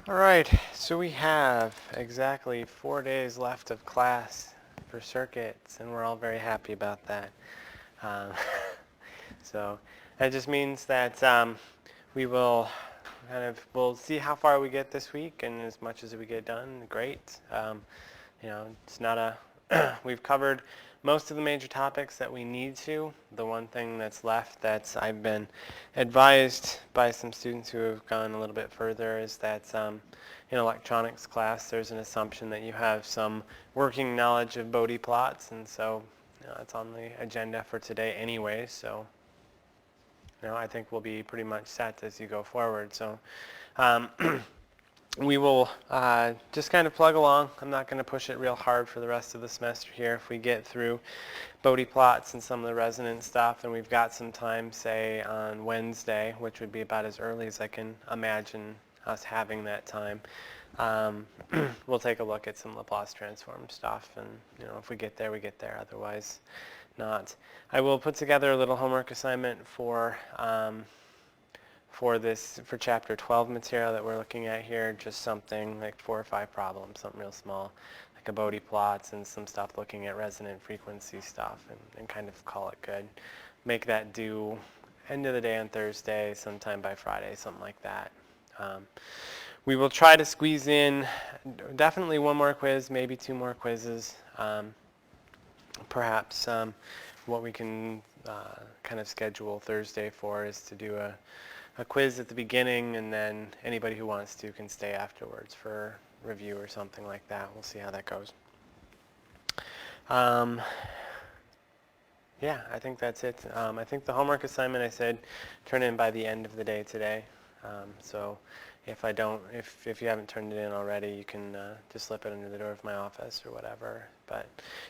All right, so we have exactly 4 days left of class for circuits, and we're all very happy about that. Um, so that just means that we will we'll see how far we get this week, and as much as we get done, great. It's not we've covered most of the major topics that we need to. The one thing that's left that I've been advised by some students who have gone a little bit further is that in electronics class there's an assumption that you have some working knowledge of Bode plots, and so it's on the agenda for today anyway. So I think we'll be pretty much set as you go forward. So we will just kind of plug along. I'm not going to push it real hard for the rest of the semester here. If we get through Bode plots and some of the resonance stuff, and we've got some time, say on Wednesday, which would be about as early as I can imagine us having that time, we'll take a look at some Laplace transform stuff, and if we get there, we get there. Otherwise, not. I will put together a little homework assignment for chapter 12 material that we're looking at here, just something like 4 or 5 problems, something real small, like a Bode plots and some stuff looking at resonant frequency stuff, and kind of call it good. Make that due end of the day on Thursday, sometime by Friday, something like that. We will try to squeeze in definitely one more quiz, maybe 2 more quizzes. Perhaps what we can kind of schedule Thursday for is to do a quiz at the beginning, and then anybody who wants to can stay afterwards for review or something like that. We'll see how that goes. Yeah, I think that's it. I think the homework assignment I said turn in by the end of the day today. So if you haven't turned it in already, you can just slip it under the door of my office or whatever. But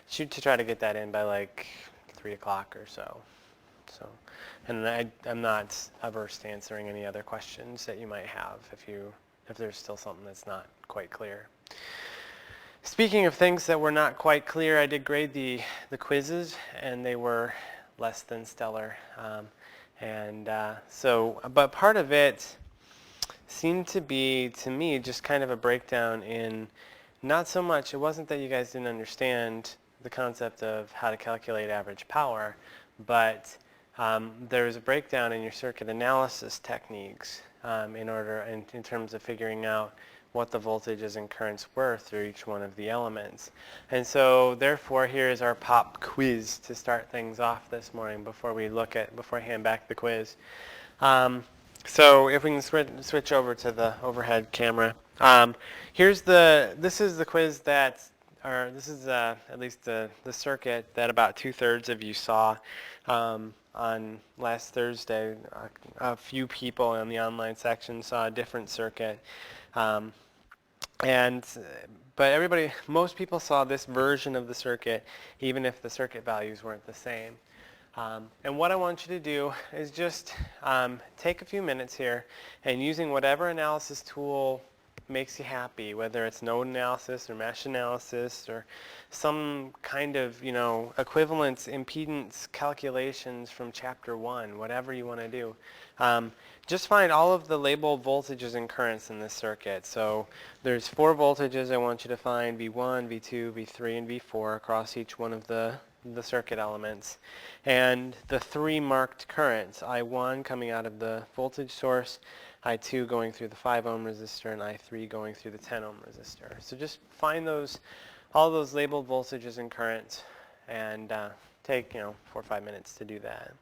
shoot to try to get that in by like 3 o'clock or so. And I'm not averse to answering any other questions that you might have if there's still something that's not quite clear. Speaking of things that were not quite clear, I did grade the quizzes, and they were less than stellar. But part of it seemed to be, to me, just kind of a breakdown in not so much, it wasn't that you guys didn't understand the concept of how to calculate average power, but there was a breakdown in your circuit analysis techniques in terms of figuring out what the voltages and currents were through each one of the elements. And so therefore here is our pop quiz to start things off this morning before I hand back the quiz. So if we can switch over to the overhead camera. This is the quiz this is at least the circuit that about 2/3 of you saw on last Thursday. A few people in the online section saw a different circuit. But most people saw this version of the circuit, even if the circuit values weren't the same. And what I want you to do is just take a few minutes here, and using whatever analysis tool makes you happy, whether it's node analysis or mesh analysis or some kind of equivalence impedance calculations from chapter 1, whatever you want to do. Just find all of the labeled voltages and currents in this circuit. So there's 4 voltages I want you to find: V1, V2, V3, and V4 across each one of the circuit elements. And the 3 marked currents, I1 coming out of the voltage source, I2 going through the 5 ohm resistor, and I3 going through the 10 ohm resistor. So just find all those labeled voltages and currents, and take 4 or 5 minutes to do that.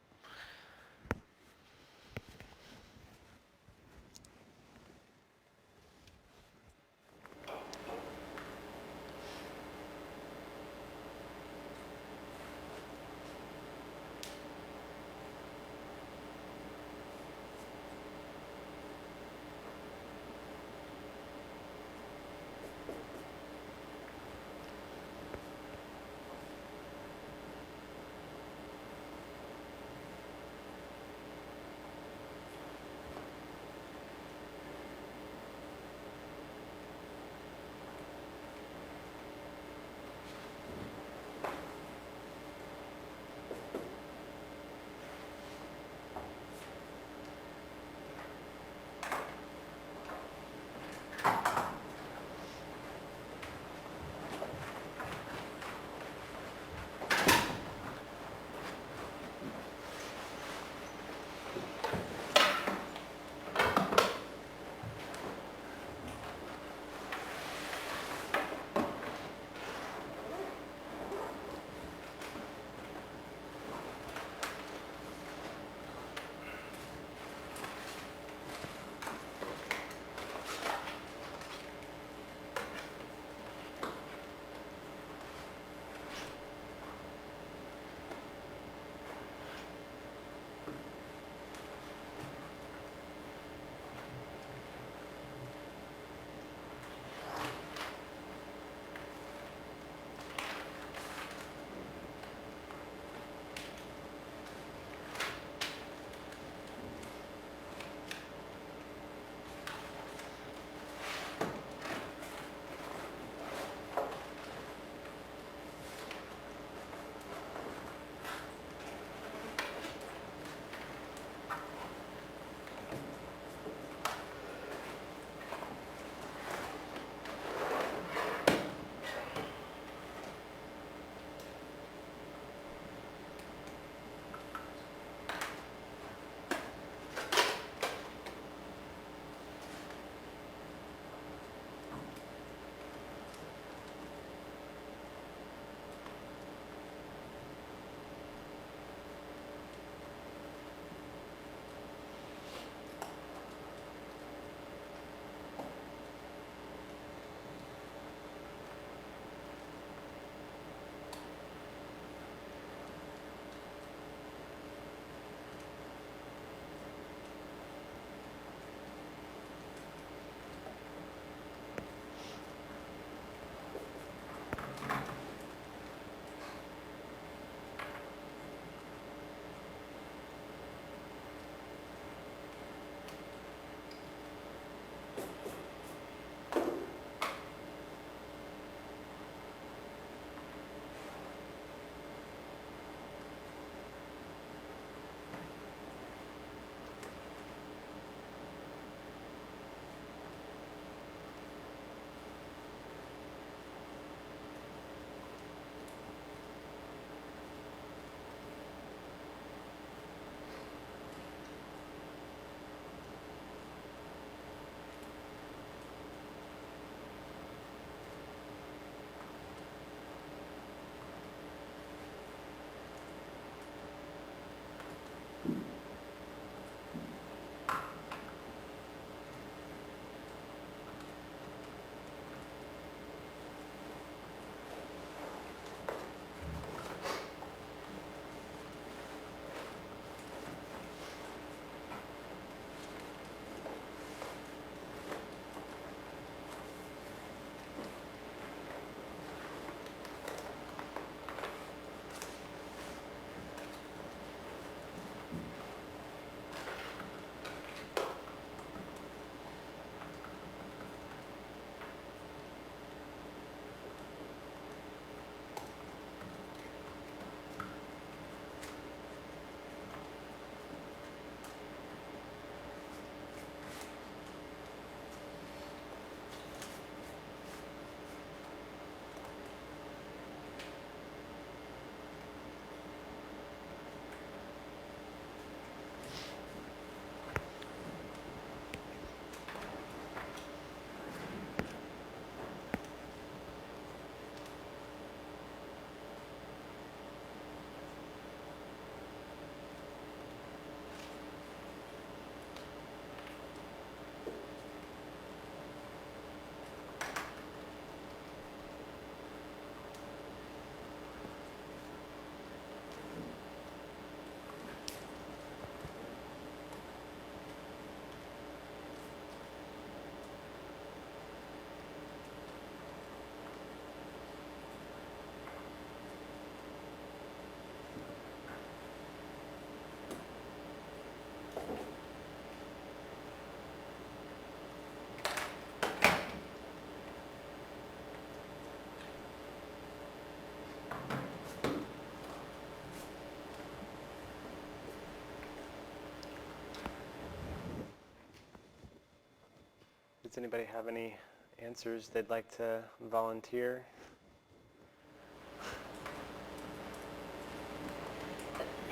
Does anybody have any answers they'd like to volunteer?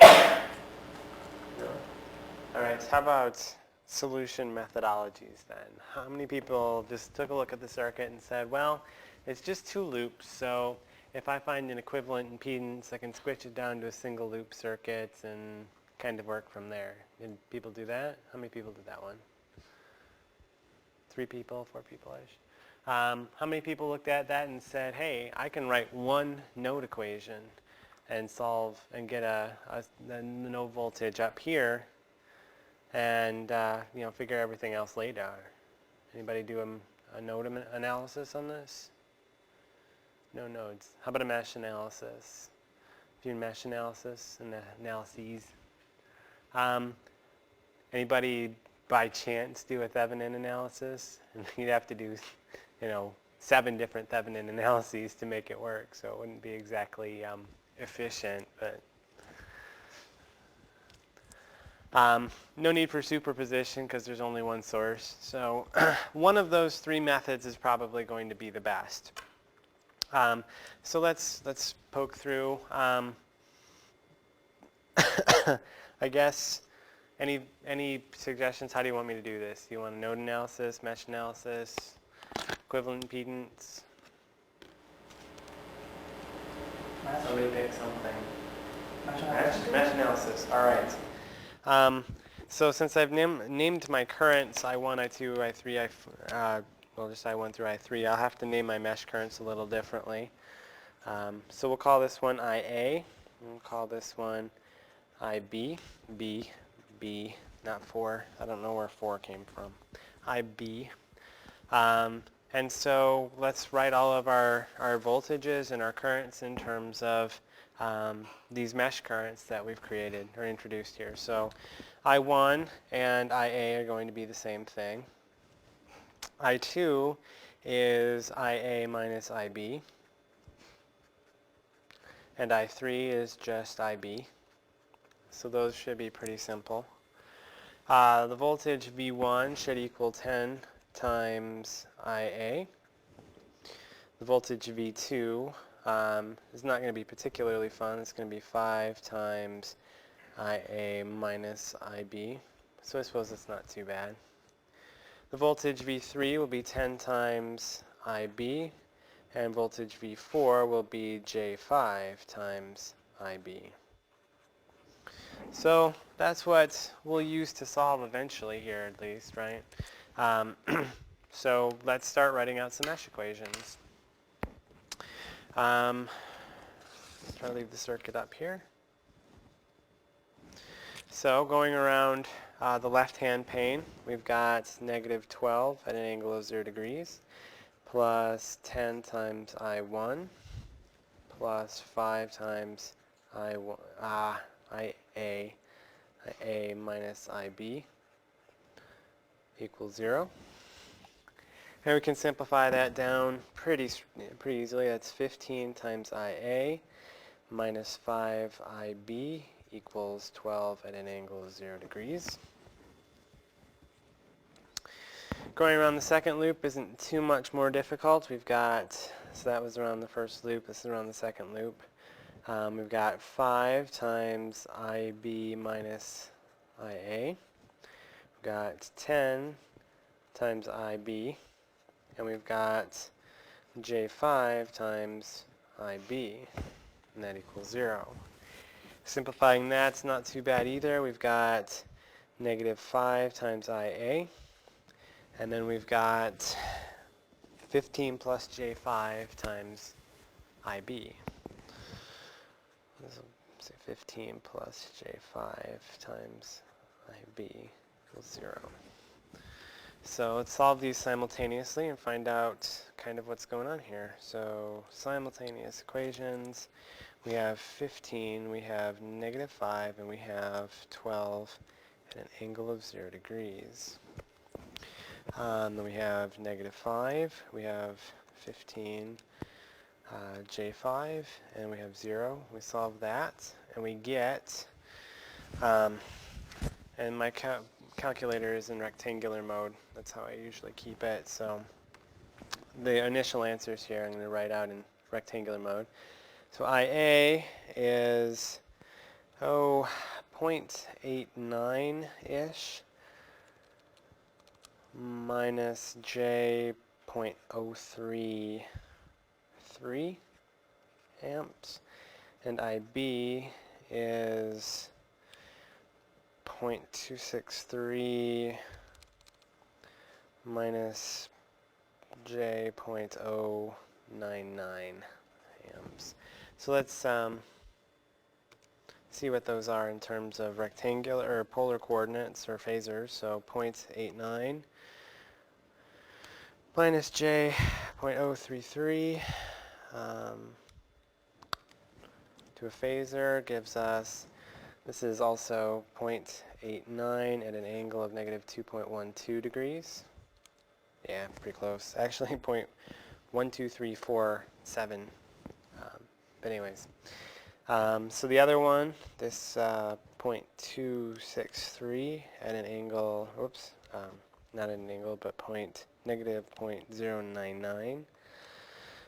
No? All right, how about solution methodologies then? How many people just took a look at the circuit and said, well, it's just two loops, so if I find an equivalent impedance, I can switch it down to a single loop circuit and kind of work from there. Did people do that? How many people did that one? 3 people, 4 people-ish? How many people looked at that and said, hey, I can write one node equation and solve and get a node voltage up here and figure everything else later? Anybody do a node analysis on this? No nodes. How about a mesh analysis? Do mesh analysis and analyses? Anybody by chance do a Thevenin analysis? And you'd have to do, 7 different Thevenin analyses to make it work, so it wouldn't be exactly efficient, but no need for superposition because there's only one source. So one of those 3 methods is probably going to be the best. So let's poke through. I guess any suggestions? How do you want me to do this? Do you want a node analysis, mesh analysis, equivalent impedance? Somebody pick something. Mesh analysis. All right. So since I've named my currents I1, I2, I3, just I1 through I3, I'll have to name my mesh currents a little differently. So we'll call this one IA. We'll call this one IB. B, not 4. I don't know where 4 came from. IB. And so let's write all of our voltages and our currents in terms of these mesh currents that we've created or introduced here. So I1 and IA are going to be the same thing. I2 is IA minus IB. And I3 is just IB. So those should be pretty simple. The voltage V1 should equal 10 times IA. The voltage V2 is not going to be particularly fun. It's going to be 5 times IA minus IB. So I suppose it's not too bad. The voltage V3 will be 10 times IB, and voltage V4 will be J5 times IB. So that's what we'll use to solve eventually here, at least, right? So let's start writing out some mesh equations. Let's try to leave the circuit up here. So going around the left-hand pane, we've got negative 12 at an angle of 0 degrees, plus 10 times I1, plus 5 times IA minus IB equals 0. And we can simplify that down pretty easily. That's 15 times IA minus 5 IB equals 12 at an angle of 0 degrees. Going around the second loop isn't too much more difficult. We've got, so that was around the first loop, this is around the second loop. We've got 5 times IB minus IA. We've got 10 times IB. And we've got J5 times IB. And that equals 0. Simplifying that's not too bad either. We've got negative 5 times IA. And then we've got 15 plus J5 times IB. This will say 15 plus J5 times IB equals 0. So let's solve these simultaneously and find out kind of what's going on here. So simultaneous equations. We have 15, we have negative 5, and we have 12 at an angle of 0 degrees. Then we have negative 5, we have 15, J5, and we have 0. We solve that, and we get, and my calculator is in rectangular mode. That's how I usually keep it. So the initial answers here I'm going to write out in rectangular mode. So IA is 0.89-ish minus J.033 amps, and IB is 0.263 minus J.099 amps. So let's see what those are in terms of rectangular or polar coordinates or phasors. So 0.89 minus J.033 to a phasor gives us, this is also 0.89 at an angle of negative 2.12 degrees. Yeah, pretty close. Actually 0.12347. But anyways. So the other one, this 0.263 at an angle, oops, not at an angle, but negative 0.099.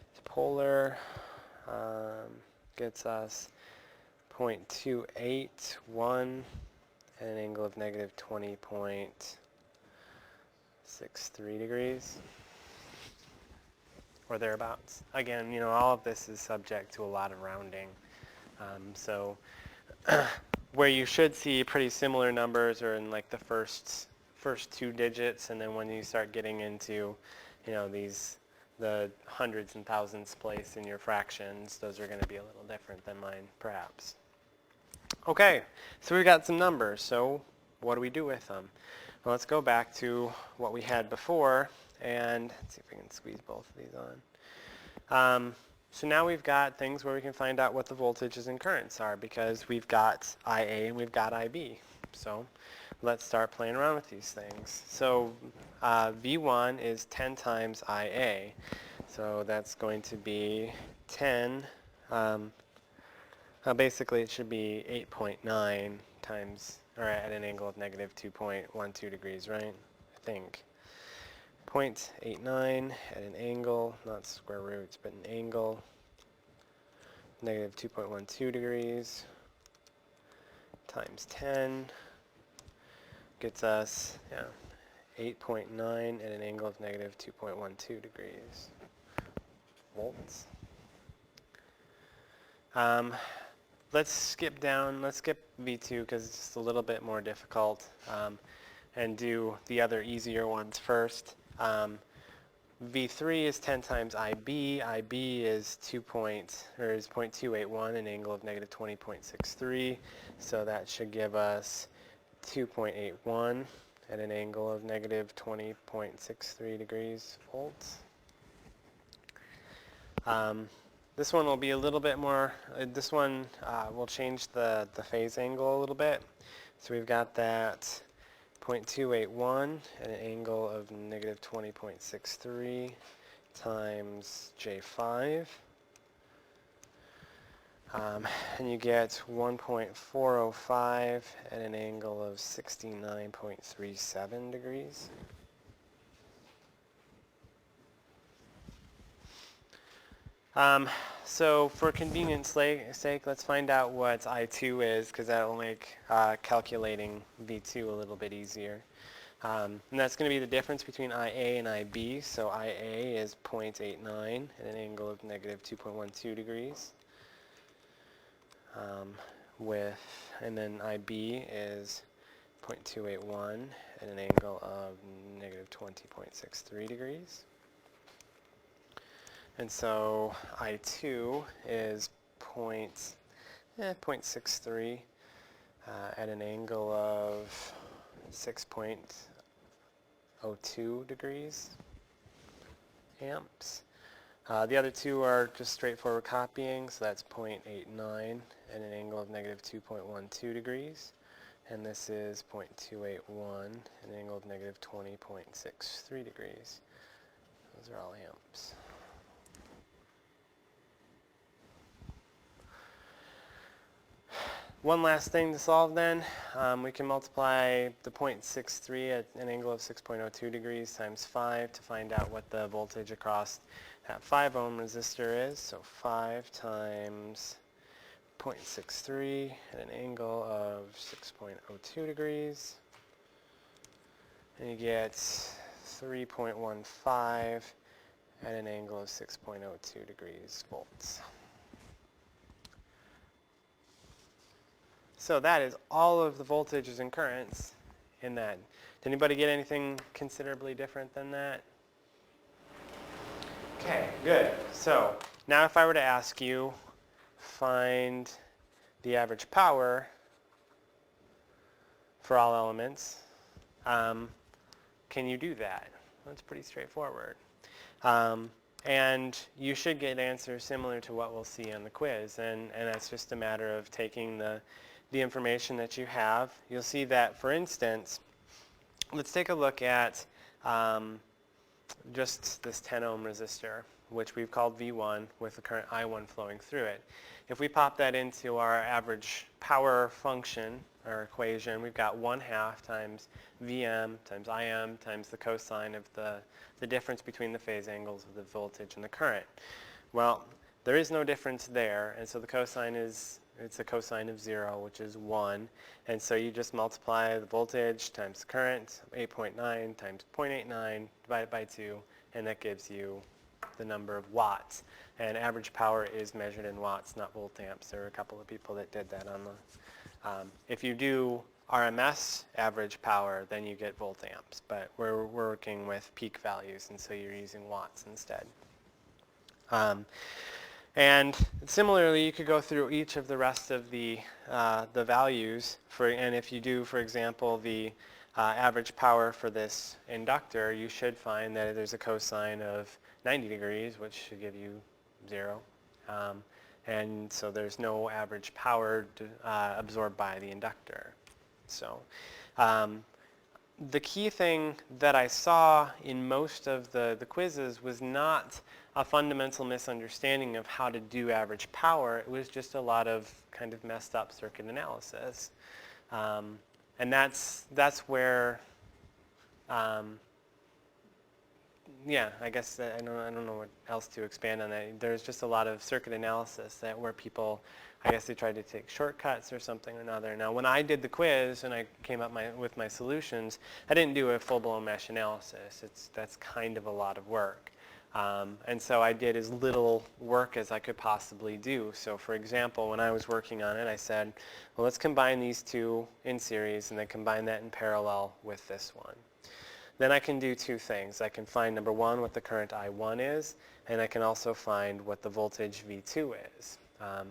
It's polar, gets us 0.281 at an angle of negative 20.63 degrees, or thereabouts. Again, you know, all of this is subject to a lot of rounding. So where you should see pretty similar numbers are in like the first two digits, and then when you start getting into, you know, the hundreds and thousands place in your fractions, those are going to be a little different than mine, perhaps. Okay, so we've got some numbers. So what do we do with them? Well, let's go back to what we had before, and let's see if we can squeeze both of these on. So now we've got things where we can find out what the voltages and currents are, because we've got IA and we've got IB. So let's start playing around with these things. So V1 is 10 times IA. So that's going to be 10. Basically it should be 8.9 times, or at an angle of negative 2.12 degrees, right? I think. 0.89 at an angle, not square roots, but an angle, negative 2.12 degrees times 10 gets us 8.9 at an angle of negative 2.12 degrees volts. Let's skip V2 because it's just a little bit more difficult, and do the other easier ones first. V3 is 10 times IB. IB is 0.281, an angle of negative 20.63. So that should give us 2.81 at an angle of negative 20.63 degrees volts. This one will be a little bit more, this one will change the phase angle a little bit. So we've got that 0.281 at an angle of negative 20.63 times J5. And you get 1.405 at an angle of 69.37 degrees. So for convenience sake, let's find out what I2 is, because that will make calculating V2 a little bit easier. And that's going to be the difference between IA and IB. So IA is 0.89 at an angle of negative 2.12 degrees. And then IB is 0.281 at an angle of negative 20.63 degrees. And so I2 is 0.63 at an angle of 6.02 degrees amps. The other two are just straightforward copying, so that's 0.89 at an angle of negative 2.12 degrees. And this is 0.281 at an angle of negative 20.63 degrees. Those are all amps. one last thing to solve then. We can multiply the 0.63 at an angle of 6.02 degrees times 5 to find out what the voltage across that 5 ohm resistor is. So 5 times 0.63 at an angle of 6.02 degrees. And you get 3.15 at an angle of 6.02 degrees volts. So that is all of the voltages and currents in that. Did anybody get anything considerably different than that? Okay, good. So now if I were to ask you, find the average power for all elements, can you do that? That's pretty straightforward. And you should get answers similar to what we'll see on the quiz, and that's just a matter of taking the information that you have. You'll see that, for instance, let's take a look at just this 10 ohm resistor, which we've called V1 with the current I1 flowing through it. If we pop that into our average power function, our equation, we've got 1/2 times Vm times Im times the cosine of the difference between the phase angles of the voltage and the current. Well, there is no difference there, and so the cosine is, it's a cosine of 0, which is 1. And so you just multiply the voltage times the current, 8.9 times 0.89 divided by 2, and that gives you the number of watts. And average power is measured in watts, not volt amps. There are a couple of people that did that on the... if you do RMS average power, then you get volt amps. But we're working with peak values, and so you're using watts instead. And similarly, you could go through each of the rest of the values. And if you do, for example, the average power for this inductor, you should find that there's a cosine of 90 degrees, which should give you 0. And so there's no average power absorbed by the inductor. So the key thing that I saw in most of the quizzes was not a fundamental misunderstanding of how to do average power. It was just a lot of kind of messed up circuit analysis. And that's where, yeah, I guess I don't know what else to expand on that. There's just a lot of circuit analysis where people, I guess they tried to take shortcuts or something or another. Now, when I did the quiz and I came up with my solutions, I didn't do a full-blown mesh analysis. That's kind of a lot of work. And so I did as little work as I could possibly do. So for example, when I was working on it, I said, well, let's combine these two in series and then combine that in parallel with this one. Then I can do two things. I can find, number one, what the current I1 is, and I can also find what the voltage V2 is.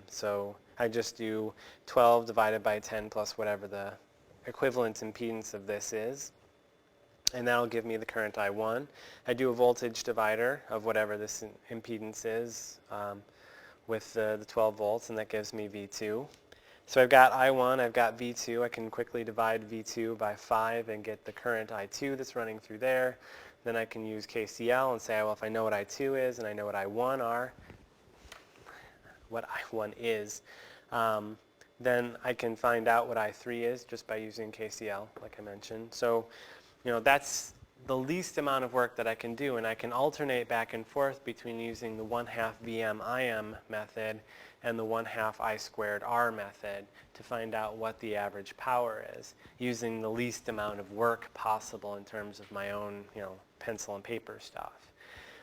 So I just do 12 divided by 10 plus whatever the equivalent impedance of this is, and that'll give me the current I1. I do a voltage divider of whatever this impedance is with the 12 volts, and that gives me V2. So I've got I1, I've got V2. I can quickly divide V2 by 5 and get the current I2 that's running through there. Then I can use KCL and say, well, if I know what I2 is and I know what I1 is, then I can find out what I3 is just by using KCL, like I mentioned. So, you know, that's the least amount of work that I can do, and I can alternate back and forth between using the 1/2 Vm Im method and the 1/2 I squared R method to find out what the average power is, using the least amount of work possible in terms of my own, you know, pencil and paper stuff.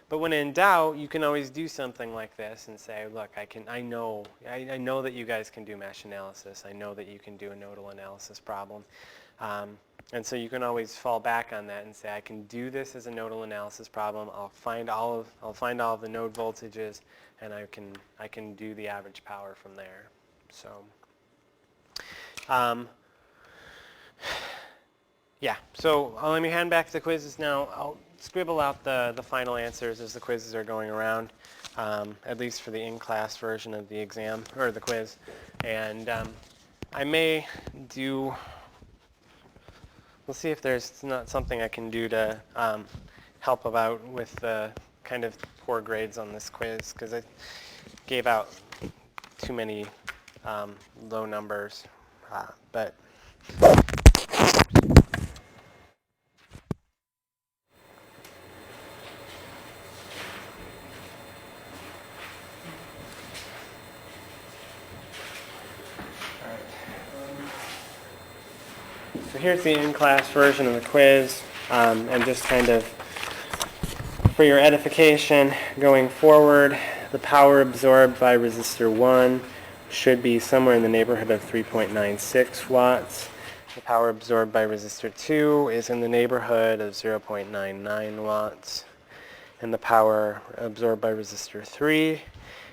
But when in doubt, you can always do something like this and say, look, I know that you guys can do mesh analysis. I know that you can do a nodal analysis problem. And so you can always fall back on that and say, I can do this as a nodal analysis problem. I'll find all of the node voltages, and I can do the average power from there. So, yeah. So let me hand back the quizzes now. I'll scribble out the final answers as the quizzes are going around, at least for the in-class version of the exam or the quiz. And I may do. We'll see if there's not something I can do to help about with the kind of poor grades on this quiz, because I gave out too many low numbers. But so here's the in-class version of the quiz, and just kind of for your edification going forward, the power absorbed by resistor 1 should be somewhere in the neighborhood of 3.96 watts. The power absorbed by resistor 2 is in the neighborhood of 0.99 watts. And the power absorbed by resistor 3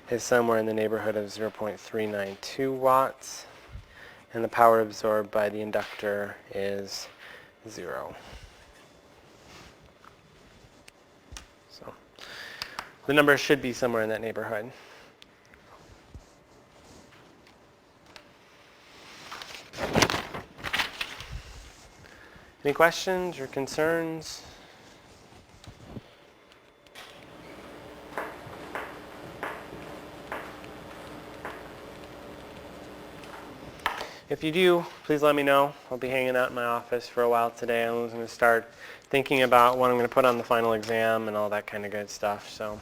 is somewhere in the neighborhood of 0.392 watts. And the power absorbed by the inductor is 0. So the number should be somewhere in that neighborhood. Any questions or concerns? If you do, please let me know. I'll be hanging out in my office for a while today. I'm going to start thinking about what I'm going to put on the final exam and all that kind of good stuff. So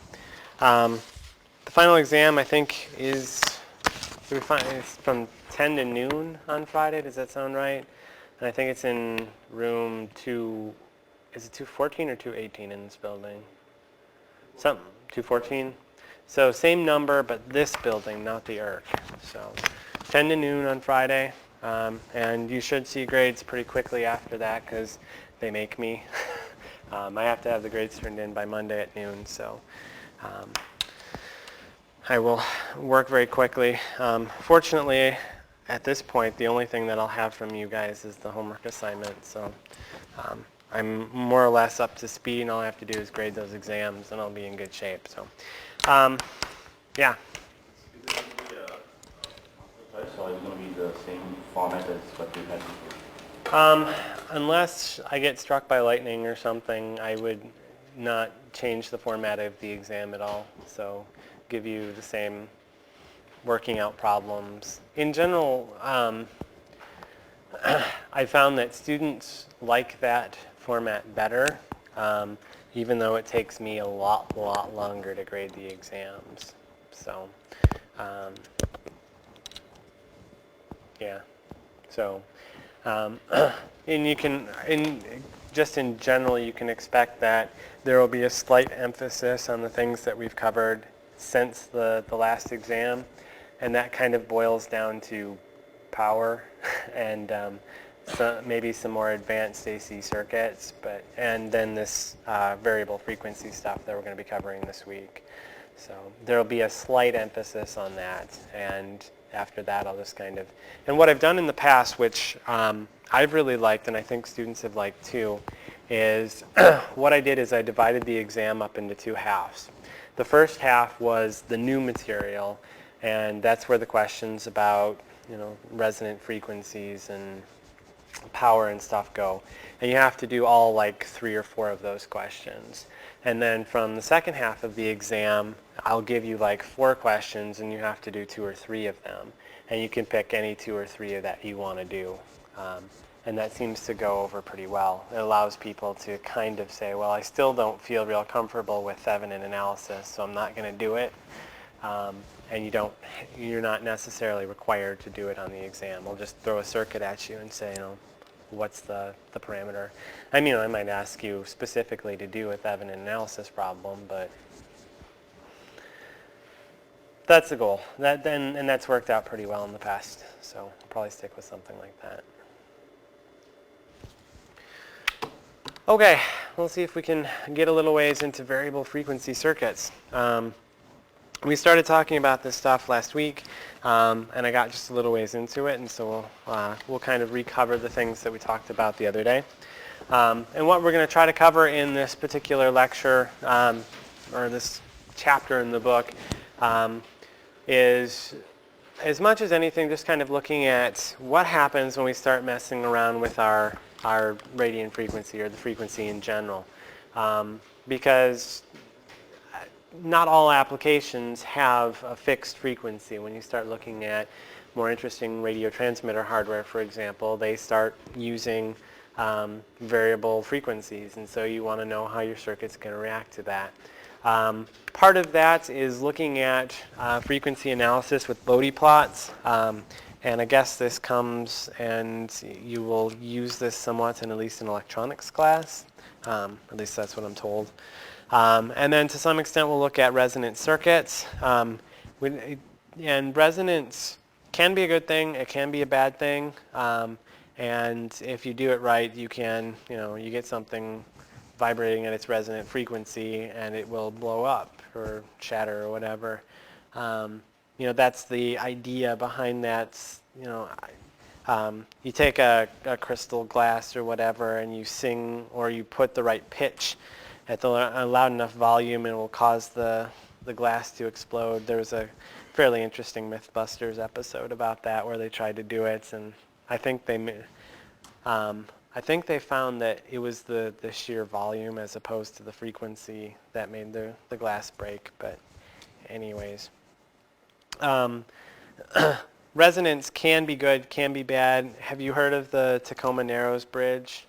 the final exam, I think, is it's from 10 to noon on Friday. Does that sound right? And I think it's in room 2. Is it 214 or 218 in this building? 214. So same number, but this building, not the ERC. So 10 to noon on Friday, and you should see grades pretty quickly after that because they make me. I have to have the grades turned in by Monday at noon, so I will work very quickly. Fortunately, at this point, the only thing that I'll have from you guys is the homework assignment, so I'm more or less up to speed, and all I have to do is grade those exams, and I'll be in good shape. So, yeah. So it's going to be the same format as what we had before? Unless I get struck by lightning or something, I would not change the format of the exam at all. So give you the same working out problems. In general, I found that students like that format better, even though it takes me a lot longer to grade the exams. So. Yeah, so, and you can, just in general, you can expect that there will be a slight emphasis on the things that we've covered since the last exam, and that kind of boils down to power and maybe some more advanced AC circuits, and then this variable frequency stuff that we're going to be covering this week. So there will be a slight emphasis on that, and after that I'll just kind of, and what I've done in the past, which I've really liked and I think students have liked too, is what I did is I divided the exam up into 2 halves. The first half was the new material, and that's where the questions about, resonant frequencies and power and stuff go. And you have to do all like 3 or 4 of those questions. And then from the second half of the exam, I'll give you like 4 questions and you have to do 2 or 3 of them. And you can pick any 2 or 3 of that you want to do. And that seems to go over pretty well. It allows people to kind of say, well, I still don't feel real comfortable with Thevenin analysis, so I'm not going to do it. And you're not necessarily required to do it on the exam. We'll just throw a circuit at you and say, what's the parameter? I mean, I might ask you specifically to do a Thevenin analysis problem, but that's the goal. And that's worked out pretty well in the past, so I'll probably stick with something like that. Okay, let's see if we can get a little ways into variable frequency circuits. We started talking about this stuff last week, and I got just a little ways into it, and so we'll kind of recover the things that we talked about the other day. And what we're going to try to cover in this particular lecture, or this chapter in the book, is, as much as anything, just kind of looking at what happens when we start messing around with our radiant frequency, or the frequency in general. Because not all applications have a fixed frequency when you start looking at more interesting radio transmitter hardware, for example, they start using variable frequencies, and so you want to know how your circuit's going to react to that. Part of that is looking at frequency analysis with Bode plots, and I guess this comes, and you will use this somewhat in at least an electronics class. At least that's what I'm told. And then to some extent we'll look at resonant circuits. And resonance can be a good thing, it can be a bad thing. And if you do it right, you can, you get something vibrating at its resonant frequency and it will blow up or shatter or whatever. That's the idea behind that. You take a crystal glass or whatever and you sing, or you put the right pitch at a loud enough volume, and it will cause the glass to explode. There was a fairly interesting Mythbusters episode about that where they tried to do it, and I think they found that it was the sheer volume as opposed to the frequency that made the glass break. But anyways, resonance can be good, can be bad. Have you heard of the Tacoma Narrows Bridge?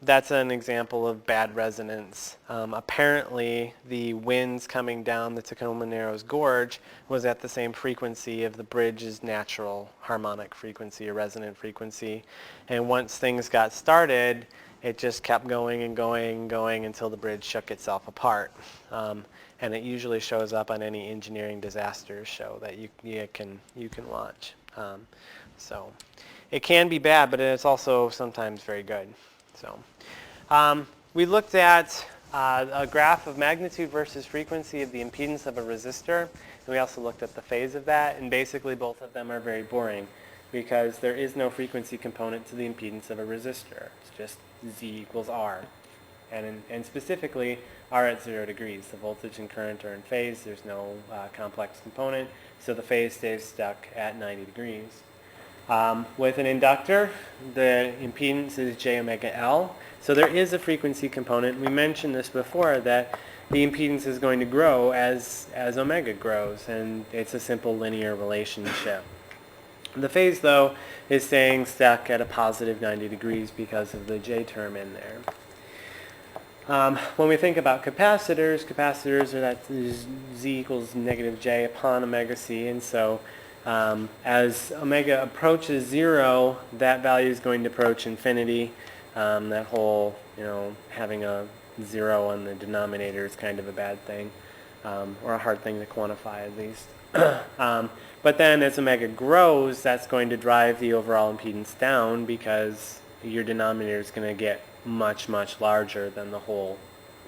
That's an example of bad resonance. Apparently, the winds coming down the Tacoma Narrows Gorge was at the same frequency of the bridge's natural harmonic frequency or resonant frequency. And once things got started, it just kept going and going and going until the bridge shook itself apart. And it usually shows up on any engineering disasters show that you can watch. So it can be bad, but it's also sometimes very good. So we looked at a graph of magnitude versus frequency of the impedance of a resistor, and we also looked at the phase of that, and basically both of them are very boring because there is no frequency component to the impedance of a resistor. It's just Z equals R. And specifically, R at 0 degrees. The voltage and current are in phase. There's no complex component, so the phase stays stuck at 90 degrees. With an inductor, the impedance is j omega L. So there is a frequency component. We mentioned this before, that the impedance is going to grow as omega grows, and it's a simple linear relationship. The phase, though, is staying stuck at a positive 90 degrees because of the j term in there. When we think about capacitors are that Z equals negative j upon omega c, and so as omega approaches 0, that value is going to approach infinity. That whole, having a 0 on the denominator is kind of a bad thing, or a hard thing to quantify at least. But then as omega grows, that's going to drive the overall impedance down because your denominator is going to get much, much larger than the whole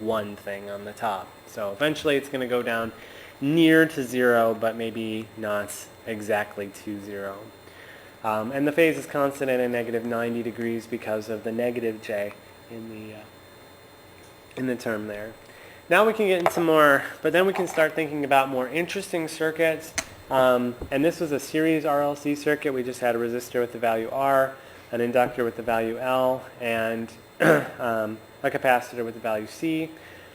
one thing on the top. So eventually it's going to go down near to 0, but maybe not exactly to 0. And the phase is constant at a negative 90 degrees because of the negative j in the term there. Now we can get into more, but then we can start thinking about more interesting circuits. And this was a series RLC circuit. We just had a resistor with the value R, an inductor with the value L, and a capacitor with the value C.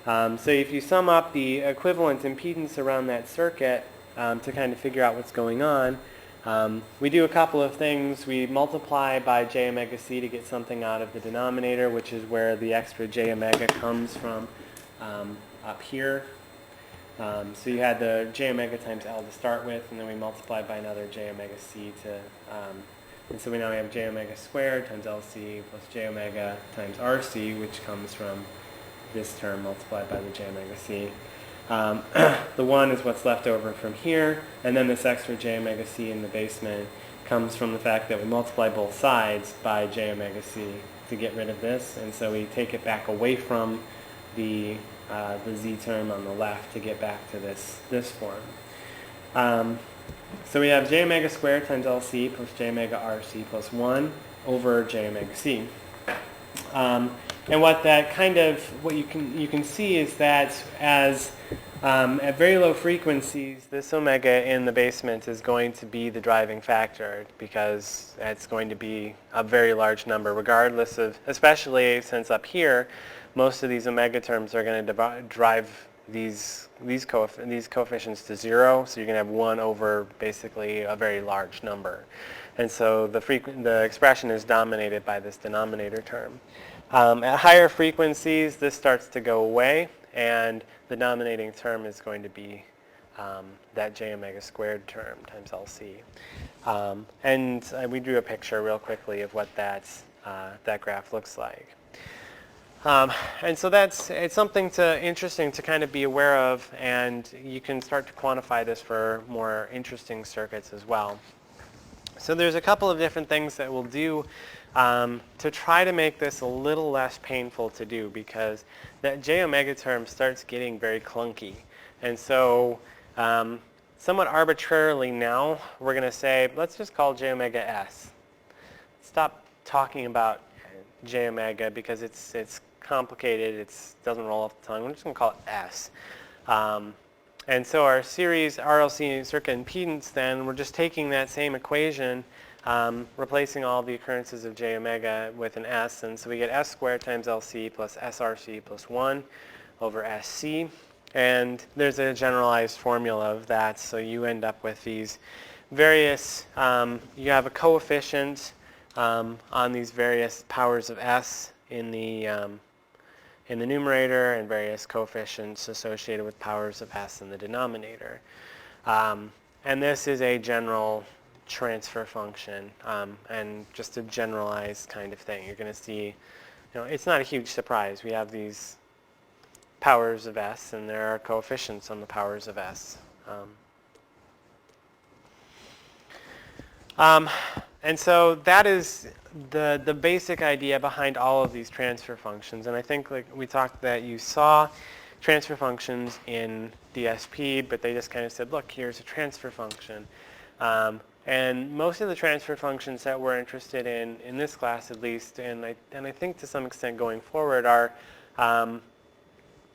So if you sum up the equivalent impedance around that circuit to kind of figure out what's going on, we do a couple of things. We multiply by j omega c to get something out of the denominator, which is where the extra j omega comes from up here. So you had the j omega times L to start with, and then we multiplied by another j omega c to, and so we now have j omega squared times LC plus j omega times RC, which comes from this term multiplied by the j omega c. The 1 is what's left over from here, and then this extra j omega c in the basement comes from the fact that we multiply both sides by j omega c to get rid of this, and so we take it back away from the z term on the left to get back to this form. So we have j omega squared times LC plus j omega RC plus 1 over j omega c. And what you can see is that as at very low frequencies, this omega in the basement is going to be the driving factor because it's going to be a very large number, regardless of, especially since up here, most of these omega terms are going to drive these coefficients to 0, so you're going to have 1 over basically a very large number. And so the expression is dominated by this denominator term. At higher frequencies, this starts to go away, and the dominating term is going to be that j omega squared term times LC. And we drew a picture real quickly of what that graph looks like. And so it's something interesting to kind of be aware of, and you can start to quantify this for more interesting circuits as well. So there's a couple of different things that we'll do to try to make this a little less painful to do, because that j omega term starts getting very clunky. And so somewhat arbitrarily now, we're going to say, let's just call j omega s. Stop talking about j omega because it's complicated, it doesn't roll off the tongue. We're just going to call it s. And so our series RLC circuit impedance, then, we're just taking that same equation, replacing all the occurrences of j omega with an s, and so we get s squared times LC plus SRC plus 1 over SC. And there's a generalized formula of that, so you end up with these various, you have a coefficient on these various powers of s in the numerator, and various coefficients associated with powers of s in the denominator. And this is a general transfer function, and just a generalized kind of thing. You're going to see, it's not a huge surprise. We have these powers of s, and there are coefficients on the powers of s. And so that is the basic idea behind all of these transfer functions. And I think, like we talked, that you saw transfer functions in DSP, but they just kind of said, look, here's a transfer function. And most of the transfer functions that we're interested in this class at least, and I think to some extent going forward, are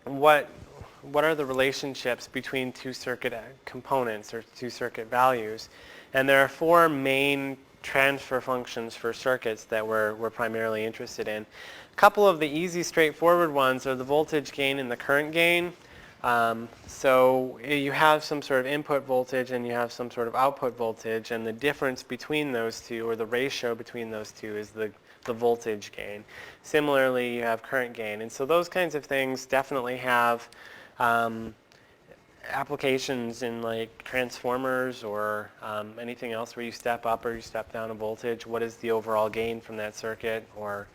what are the relationships between two circuit components or two circuit values. And there are 4 main transfer functions for circuits that we're primarily interested in. A couple of the easy, straightforward ones are the voltage gain and the current gain. So you have some sort of input voltage and you have some sort of output voltage, and the difference between those two, or the ratio between those two, is the voltage gain. Similarly, you have current gain. And so those kinds of things definitely have applications in like transformers or anything else where you step up or you step down a voltage. What is the overall gain from that circuit? Or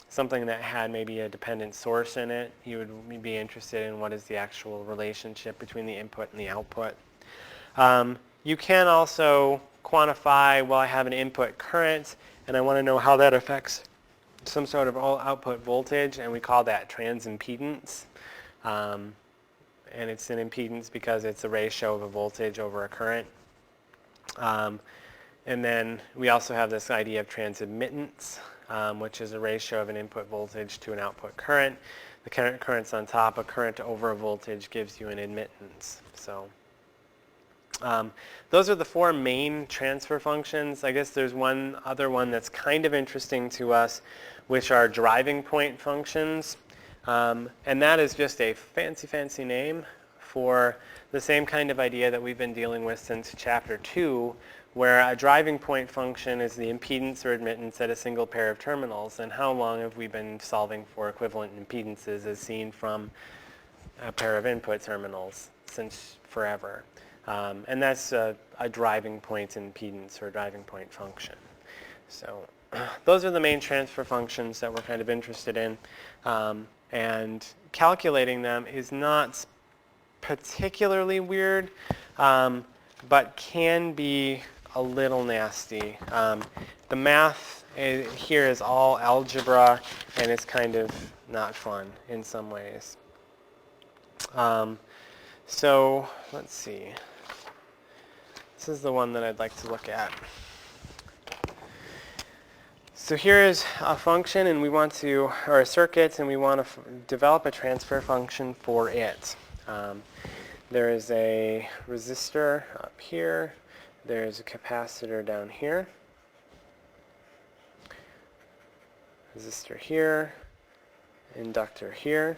something that had maybe a dependent source in it, you would be interested in what is the actual relationship between the input and the output. You can also quantify, well, I have an input current and I want to know how that affects some sort of output voltage, and we call that transimpedance. And it's an impedance because it's a ratio of a voltage over a current. And then we also have this idea of transadmittance, which is a ratio of an input voltage to an output current. The current's on top. A current over a voltage gives you an admittance. So those are the 4 main transfer functions. I guess there's one other one that's kind of interesting to us, which are driving point functions. And that is just a fancy name for the same kind of idea that we've been dealing with since chapter 2, where a driving point function is the impedance or admittance at a single pair of terminals. And how long have we been solving for equivalent impedances as seen from a pair of input terminals? Since forever. And that's a driving point impedance or a driving point function. So those are the main transfer functions that we're kind of interested in. And calculating them is not particularly weird, but can be a little nasty. The math here is all algebra, and it's kind of not fun in some ways. So let's see. This is the one that I'd like to look at. So here is a function, and we want to, or a circuit, and we want to develop a transfer function for it. There is a resistor up here. There's a capacitor down here. Resistor here. Inductor here.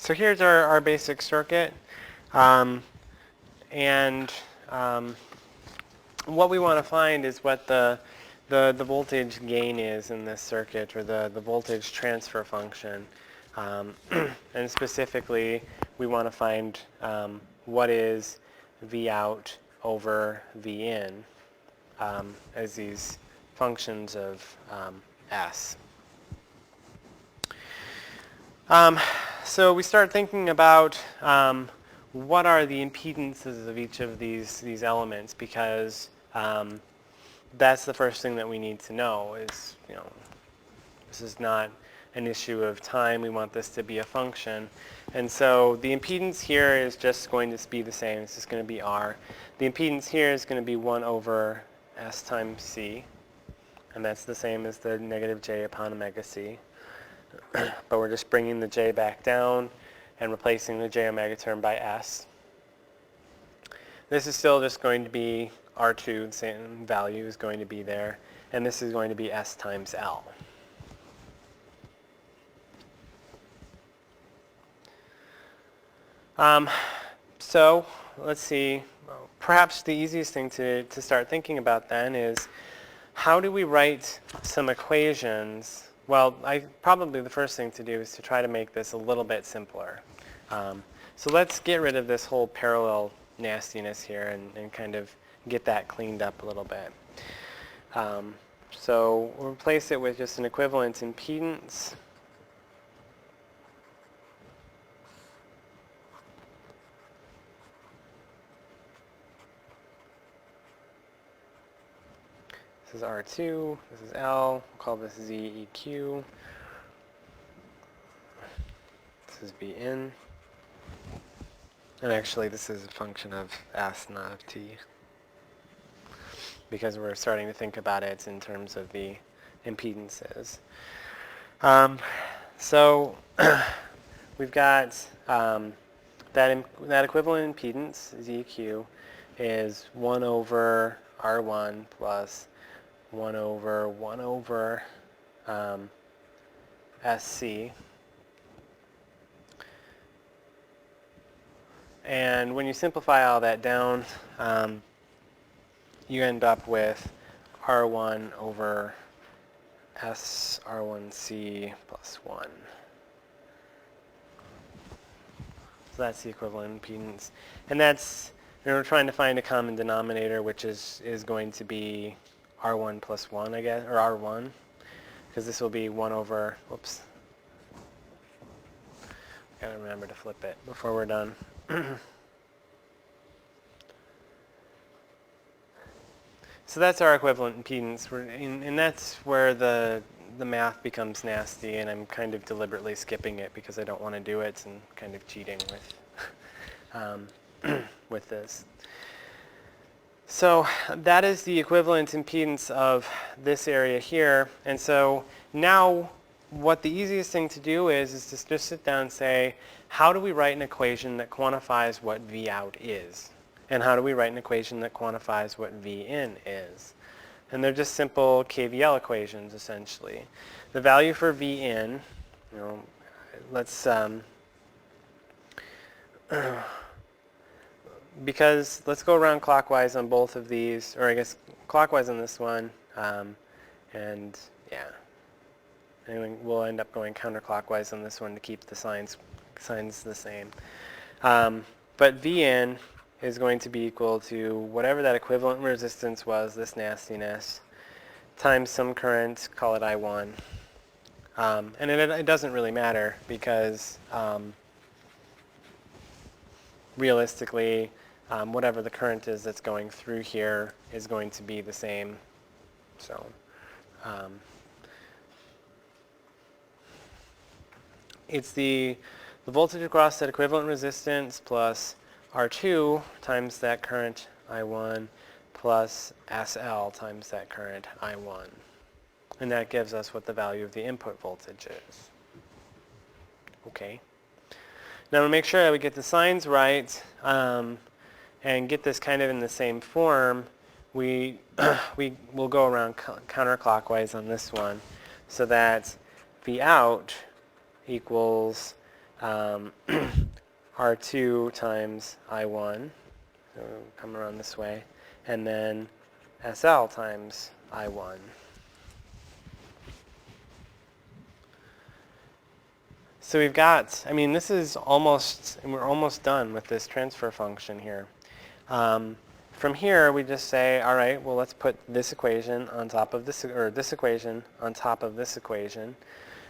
So here's our basic circuit. And what we want to find is what the voltage gain is in this circuit, or the voltage transfer function. And specifically, we want to find what is V out over V in as these functions of S. So we start thinking about what are the impedances of each of these elements, because that's the first thing that we need to know is, this is not an issue of time. We want this to be a function. And so the impedance here is just going to be the same. It's just going to be R. The impedance here is going to be 1 over S times C. And that's the same as the negative J upon omega C. But we're just bringing the J back down and replacing the J omega term by S. This is still just going to be R2, the same value is going to be there. And this is going to be S times L. So let's see, perhaps the easiest thing to start thinking about then is, how do we write some equations? Well, probably the first thing to do is to try to make this a little bit simpler. So let's get rid of this whole parallel nastiness here and kind of get that cleaned up a little bit. So we'll replace it with just an equivalent impedance. This is R2, this is L, we'll call this ZEQ. This is V in. And actually this is a function of S, not of T, because we're starting to think about it in terms of the impedances. So we've got that equivalent impedance, ZEQ, is 1 over R1 plus 1 over SC. And when you simplify all that down, you end up with R1 over S R1C plus 1. So that's the equivalent impedance. And that's, we're trying to find a common denominator, which is going to be R1 plus 1, I guess, or R1, because this will be 1 over, whoops. Gotta remember to flip it before we're done. So that's our equivalent impedance, and that's where the math becomes nasty, and I'm kind of deliberately skipping it because I don't want to do it and kind of cheating with with this. So that is the equivalent impedance of this area here, and so now what the easiest thing to do is to just sit down and say, how do we write an equation that quantifies what V out is? And how do we write an equation that quantifies what V in is? And they're just simple KVL equations, essentially. The value for V in, let's, because let's go around clockwise on both of these, or I guess clockwise on this one, and yeah. And we'll end up going counterclockwise on this one to keep the signs the same. But V in is going to be equal to whatever that equivalent resistance was, this nastiness, times some current, call it I1. And it doesn't really matter because realistically, whatever the current is that's going through here is going to be the same. So it's the voltage across that equivalent resistance plus R2 times that current I1 plus SL times that current I1. And that gives us what the value of the input voltage is. Okay. Now to make sure that we get the signs right and get this kind of in the same form, we will go around counterclockwise on this one, so that V out equals R2 times I1, so come around this way, and then SL times I1. So we've got, I mean, this is almost, and we're almost done with this transfer function here. From here, we just say, all right, well, let's put this equation on top of this, or this equation on top of this equation.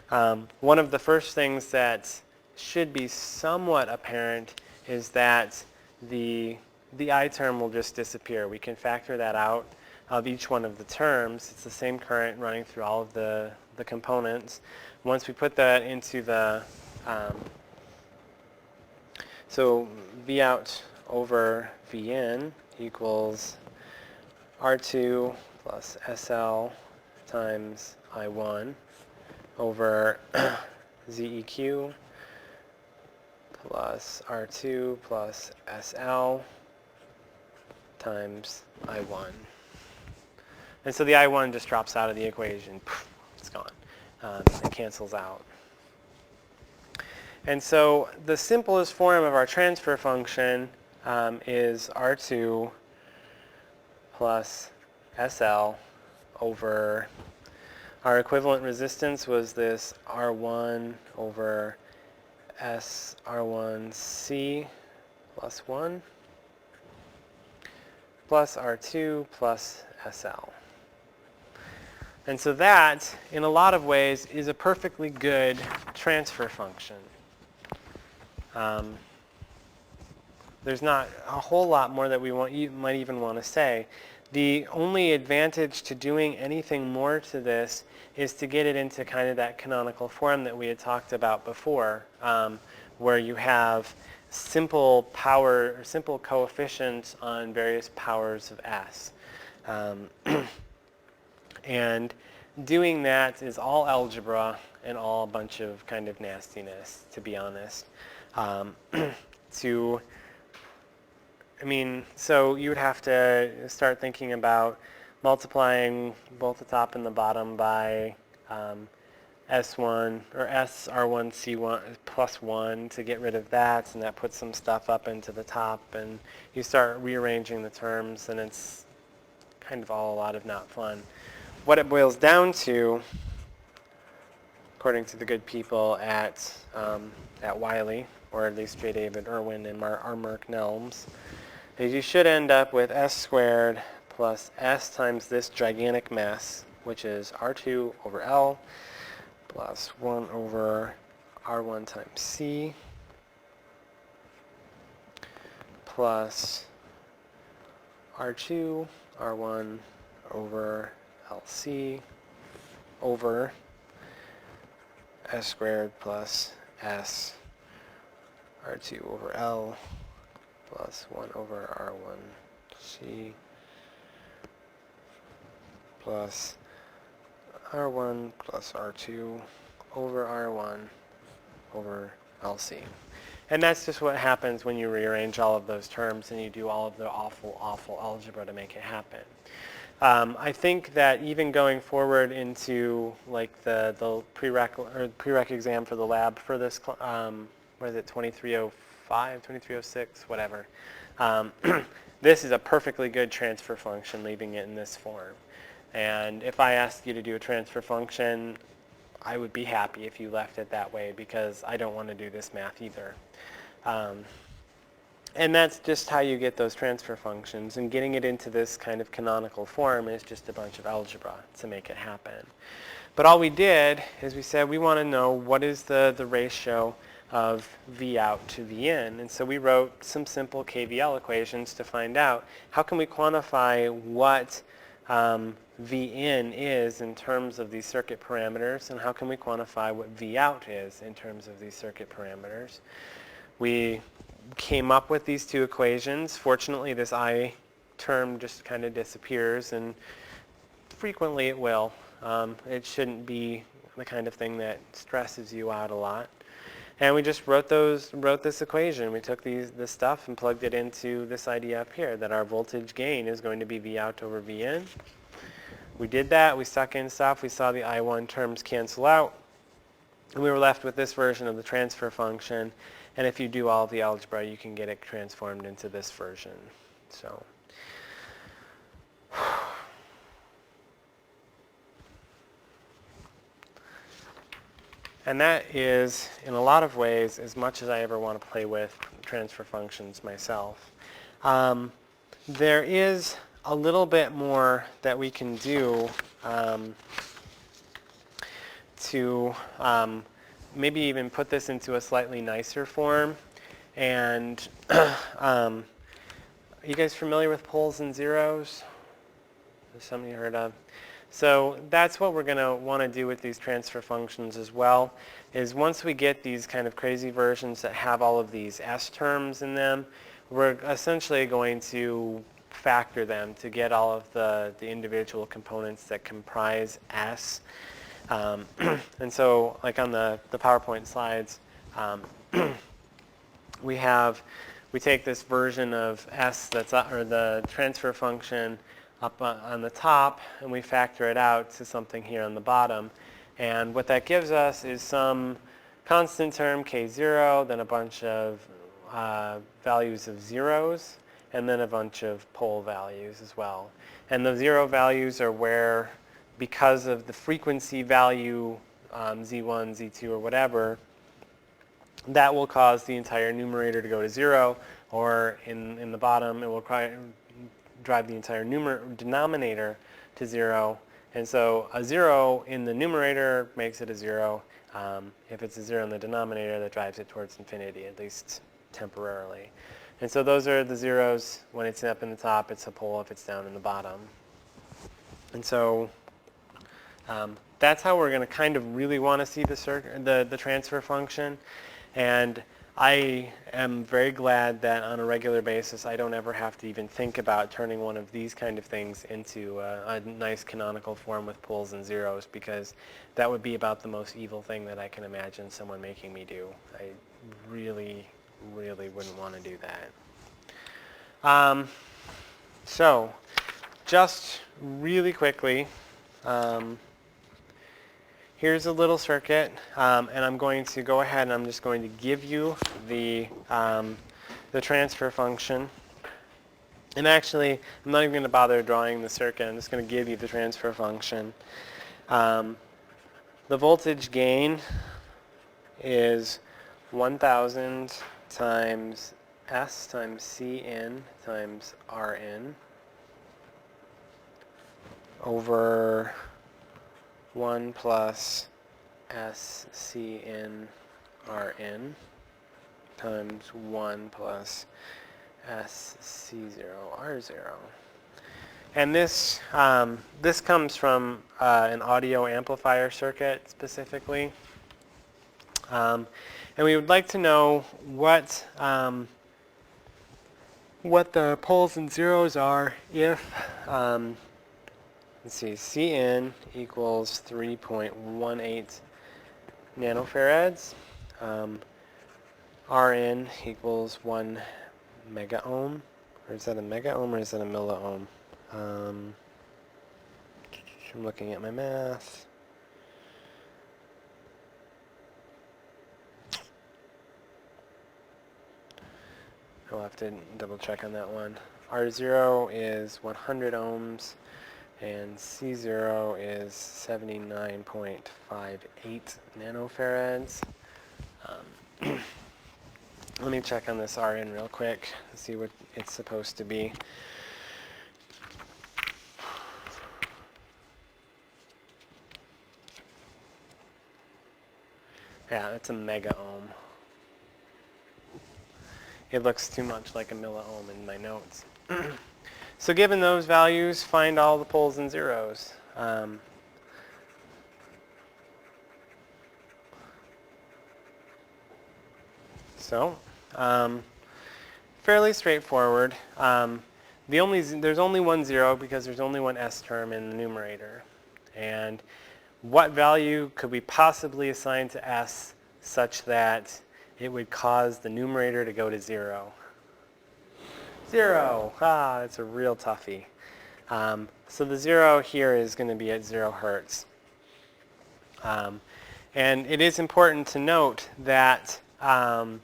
One of the first things that should be somewhat apparent is that the I term will just disappear. We can factor that out of each one of the terms. It's the same current running through all of the components. Once we put that into the, so V out over V in equals R2 plus SL times I1 over ZEQ plus R2 plus SL times I1. And so the I1 just drops out of the equation. It's gone. It cancels out. And so the simplest form of our transfer function is R2 plus SL over, our equivalent resistance was this R1 over SR1C plus 1 plus R2 plus SL. And so that, in a lot of ways, is a perfectly good transfer function. There's not a whole lot more that you might even want to say. The only advantage to doing anything more to this is to get it into kind of that canonical form that we had talked about before, where you have simple power or simple coefficients on various powers of S. And doing that is all algebra and all a bunch of kind of nastiness, to be honest. So you would have to start thinking about multiplying both the top and the bottom by S1 or SR1C1 plus 1 to get rid of that, and that puts some stuff up into the top, and you start rearranging the terms, and it's kind of all a lot of not fun. What it boils down to, according to the good people at Wiley, or at least J. David Irwin and R. Mark Nelms, is you should end up with S squared plus S times this gigantic mess, which is R2 over L plus 1 over R1 times C plus R2, R1 over LC over S squared plus S R2 over L plus 1 over R1C plus R1 plus R2 over R1 over LC. And that's just what happens when you rearrange all of those terms and you do all of the awful, awful algebra to make it happen. I think that even going forward into like the prereq exam for the lab for this, what is it, 2305, 2306, whatever. This is a perfectly good transfer function, leaving it in this form. And if I asked you to do a transfer function, I would be happy if you left it that way, because I don't want to do this math either. And that's just how you get those transfer functions. And getting it into this kind of canonical form is just a bunch of algebra to make it happen. But all we did is we said we want to know what is the ratio of V out to V in. And so we wrote some simple KVL equations to find out how can we quantify what V in is in terms of these circuit parameters, and how can we quantify what V out is in terms of these circuit parameters. We came up with these two equations. Fortunately, this I term just kind of disappears, and frequently it will. It shouldn't be the kind of thing that stresses you out a lot. And we just wrote this equation. We took this stuff and plugged it into this idea up here, that our voltage gain is going to be V out over V in. We did that. We stuck in stuff. We saw the I1 terms cancel out. And we were left with this version of the transfer function. And if you do all of the algebra, you can get it transformed into this version. So, and that is, in a lot of ways, as much as I ever want to play with transfer functions myself. There is a little bit more that we can do to maybe even put this into a slightly nicer form. And are you guys familiar with poles and zeros? Is something you heard of? So that's what we're going to want to do with these transfer functions as well, is once we get these kind of crazy versions that have all of these S terms in them, we're essentially going to factor them to get all of the individual components that comprise S. And so, like on the PowerPoint slides, we take this version of S that's or the transfer function up on the top, and we factor it out to something here on the bottom. And what that gives us is some constant term k0, then a bunch of values of zeros, and then a bunch of pole values as well. And the zero values are where, because of the frequency value, z1, z2, or whatever, that will cause the entire numerator to go to 0, or in the bottom, it will drive the entire denominator to 0. And so a 0 in the numerator makes it a 0. If it's a 0 in the denominator, that drives it towards infinity, at least temporarily. And so those are the zeros. When it's up in the top, it's a pole. If it's down in the bottom. And so that's how we're going to kind of really want to see the transfer function. And I am very glad that on a regular basis I don't ever have to even think about turning one of these kind of things into a nice canonical form with poles and zeros, because that would be about the most evil thing that I can imagine someone making me do. I really, really wouldn't want to do that. So just really quickly, here's a little circuit, and I'm going to go ahead and I'm just going to give you the transfer function. And actually, I'm not even going to bother drawing the circuit. I'm just going to give you the transfer function. The voltage gain is 1,000 times S times Cn times Rn over 1 plus SCN Rn times 1 plus SC0 R0. And this comes from an audio amplifier circuit specifically. And we would like to know what the poles and zeros are if let's see, Cn equals 3.18 nanofarads. Rn equals 1 mega ohm. Or is that a mega ohm or is that a milliohm? I'm looking at my math. I'll have to double check on that one. R0 is 100 ohms. And C0 is 79.58 nanofarads. Let me check on this Rn real quick to see what it's supposed to be. Yeah, it's a mega ohm. It looks too much like a milliohm in my notes. So given those values, find all the poles and zeros. Fairly straightforward. There's only one zero because there's only one S term in the numerator. And what value could we possibly assign to S such that it would cause the numerator to go to 0? 0. That's a real toughie. So the 0 here is going to be at 0 hertz. And it is important to note that all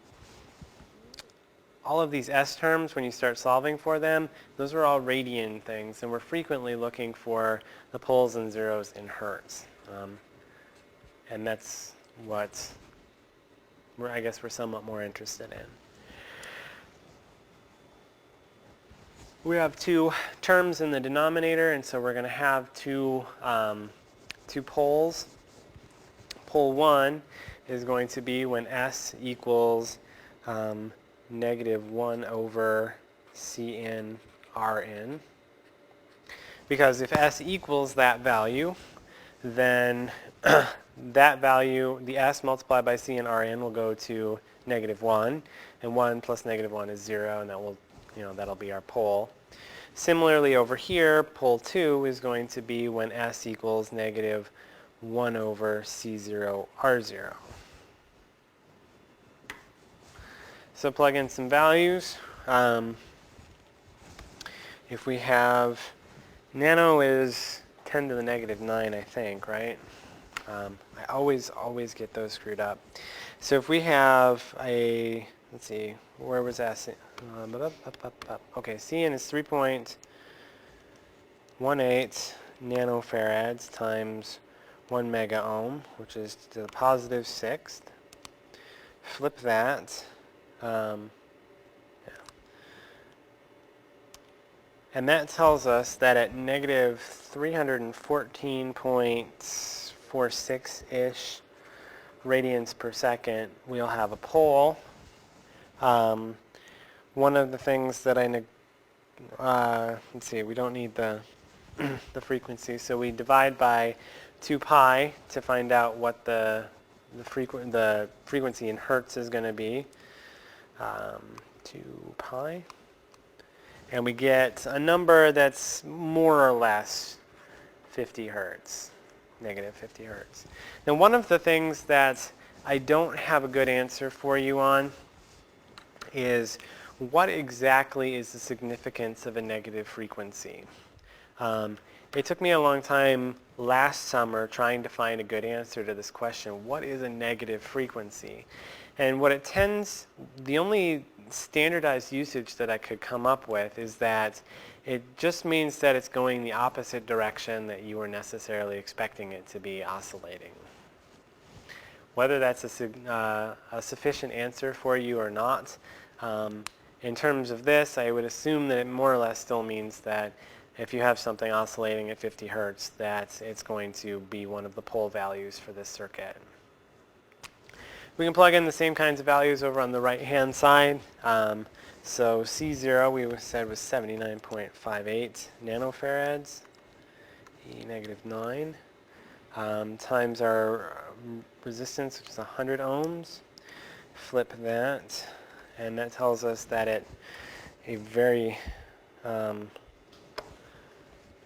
of these S terms, when you start solving for them, those are all radian things, and we're frequently looking for the poles and zeros in hertz. And that's what I guess we're somewhat more interested in. We have two terms in the denominator, and so we're going to have two poles. Pole 1 is going to be when S equals negative 1 over Cn Rn. Because if S equals that value, then that value, the S multiplied by Cn Rn, will go to negative 1, and 1 plus negative 1 is 0, and that will, that'll be our pole. Similarly over here, pole 2 is going to be when S equals negative 1 over C0 R0. So plug in some values. If we have, nano is 10 to the negative 9, I think, right? I always get those screwed up. So if we have a, let's see, where was S? Okay, Cn is 3.18 nanofarads times 1 mega ohm, which is to the positive 6th. Flip that. And that tells us that at negative 314.46-ish radians per second, we'll have a pole. One of the things that let's see, we don't need the the frequency, so we divide by 2 pi to find out what the frequency in hertz is going to be. 2 pi. And we get a number that's more or less 50 hertz, negative 50 hertz. Now, one of the things that I don't have a good answer for you on is what exactly is the significance of a negative frequency. It took me a long time last summer trying to find a good answer to this question. What is a negative frequency? And what it tends, the only standardized usage that I could come up with is that it just means that it's going the opposite direction that you were necessarily expecting it to be oscillating. Whether that's a sufficient answer for you or not, in terms of this, I would assume that it more or less still means that if you have something oscillating at 50 hertz, that it's going to be one of the pole values for this circuit. We can plug in the same kinds of values over on the right-hand side. So C0 we said was 79.58 nanofarads, E negative 9, times our resistance, which is 100 ohms. Flip that, and that tells us that at a very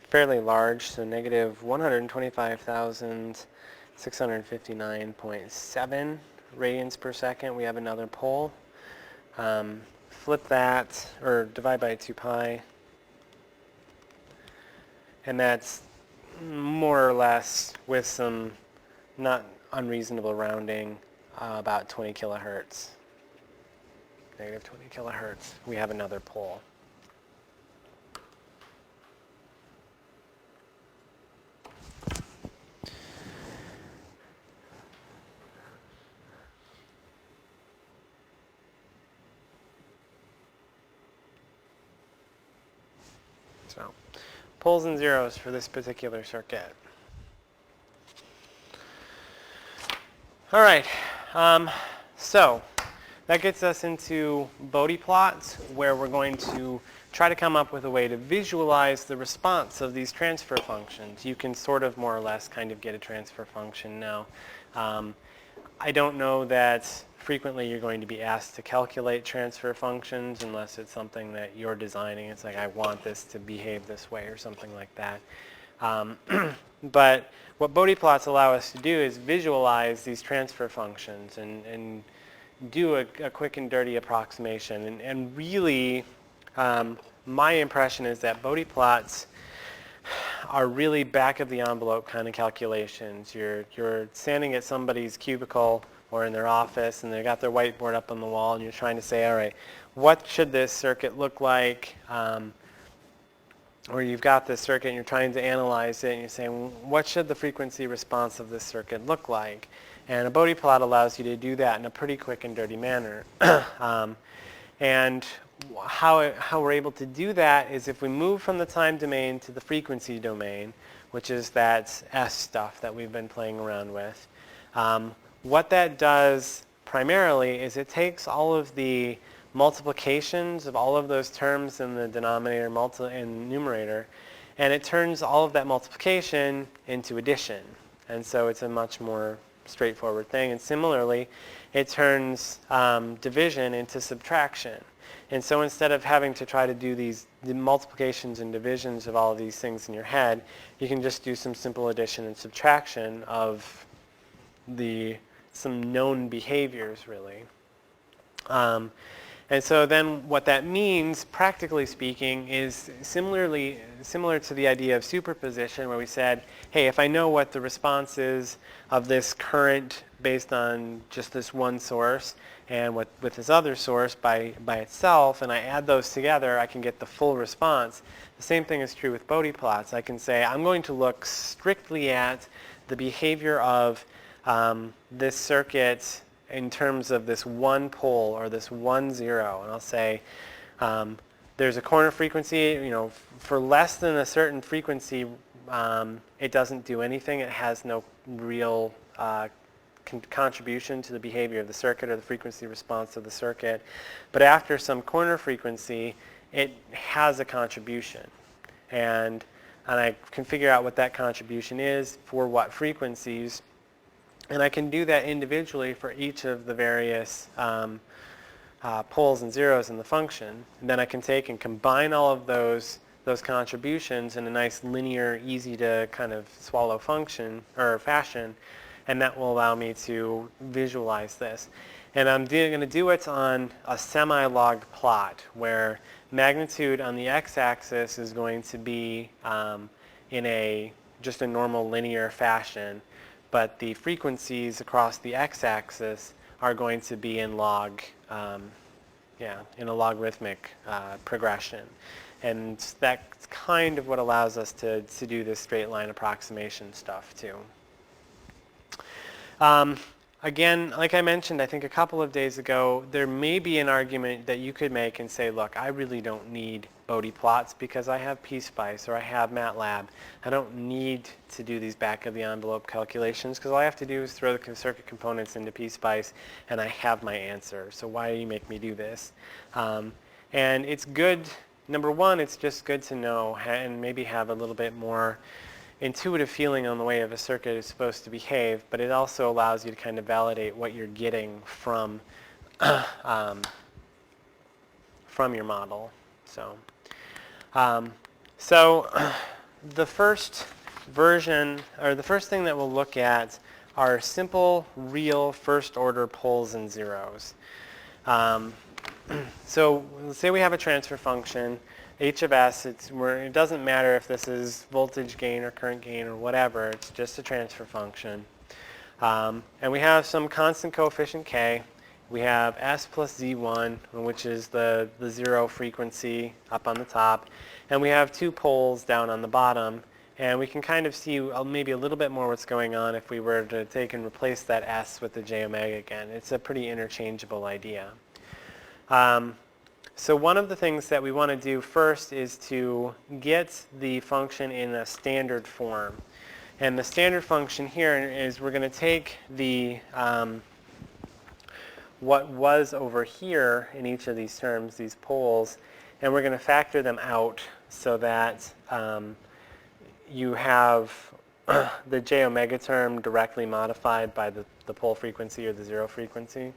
fairly large, so negative 125,659.7 radians per second, we have another pole. Flip that, or divide by 2 pi, and that's more or less, with some not unreasonable rounding, about 20 kilohertz. Negative 20 kilohertz, we have another pole. So, poles and zeros for this particular circuit. All right, so that gets us into Bode plots, where we're going to try to come up with a way to visualize the response of these transfer functions. You can sort of more or less kind of get a transfer function now. I don't know that frequently you're going to be asked to calculate transfer functions unless it's something that you're designing. It's like, I want this to behave this way or something like that. But what Bode plots allow us to do is visualize these transfer functions and do a quick and dirty approximation. And really, my impression is that Bode plots are really back of the envelope kind of calculations. You're standing at somebody's cubicle or in their office and they've got their whiteboard up on the wall and you're trying to say, all right, what should this circuit look like? Or you've got this circuit and you're trying to analyze it and you're saying, what should the frequency response of this circuit look like? And a Bode plot allows you to do that in a pretty quick and dirty manner. And how we're able to do that is if we move from the time domain to the frequency domain, which is that S stuff that we've been playing around with. What that does primarily is it takes all of the multiplications of all of those terms in the denominator and numerator, and it turns all of that multiplication into addition. And so it's a much more straightforward thing. And similarly, it turns division into subtraction. And so instead of having to try to do the multiplications and divisions of all of these things in your head, you can just do some simple addition and subtraction of some known behaviors, really. And so then what that means, practically speaking, is similar to the idea of superposition, where we said, hey, if I know what the response is of this current based on just this one source and with this other source by itself, and I add those together, I can get the full response. The same thing is true with Bode plots. I can say, I'm going to look strictly at the behavior of this circuit in terms of this one pole or this 1, 0, and I'll say there's a corner frequency, for less than a certain frequency, it doesn't do anything. It has no real contribution to the behavior of the circuit or the frequency response of the circuit. But after some corner frequency, it has a contribution, and I can figure out what that contribution is for what frequencies. And I can do that individually for each of the various poles and zeros in the function. And then I can take and combine all of those contributions in a nice linear, easy to kind of swallow function or fashion, and that will allow me to visualize this. And I'm going to do it on a semi-log plot where magnitude on the x-axis is going to be in just a normal linear fashion, but the frequencies across the x-axis are going to be in in a logarithmic progression. And that's kind of what allows us to do this straight line approximation stuff too. Again, like I mentioned, I think a couple of days ago, there may be an argument that you could make and say, look, I really don't need Bode plots because I have PSpice or I have MATLAB. I don't need to do these back-of-the-envelope calculations because all I have to do is throw the circuit components into PSpice and I have my answer. So why do you make me do this? And it's good, number one, it's just good to know and maybe have a little bit more intuitive feeling on the way of a circuit is supposed to behave, but it also allows you to kind of validate what you're getting from your model. So the first version, or the first thing that we'll look at are simple, real first-order poles and zeros. So let's say we have a transfer function, h of s. It doesn't matter if this is voltage gain or current gain or whatever. It's just a transfer function. And we have some constant coefficient k. We have s plus z1, which is the zero frequency up on the top. And we have two poles down on the bottom. And we can kind of see maybe a little bit more what's going on if we were to take and replace that s with the j omega again. It's a pretty interchangeable idea. So one of the things that we want to do first is to get the function in a standard form. And the standard function here is we're going to take the what was over here in each of these terms, these poles, and we're going to factor them out so that you have the j omega term directly modified by the pole frequency or the zero frequency.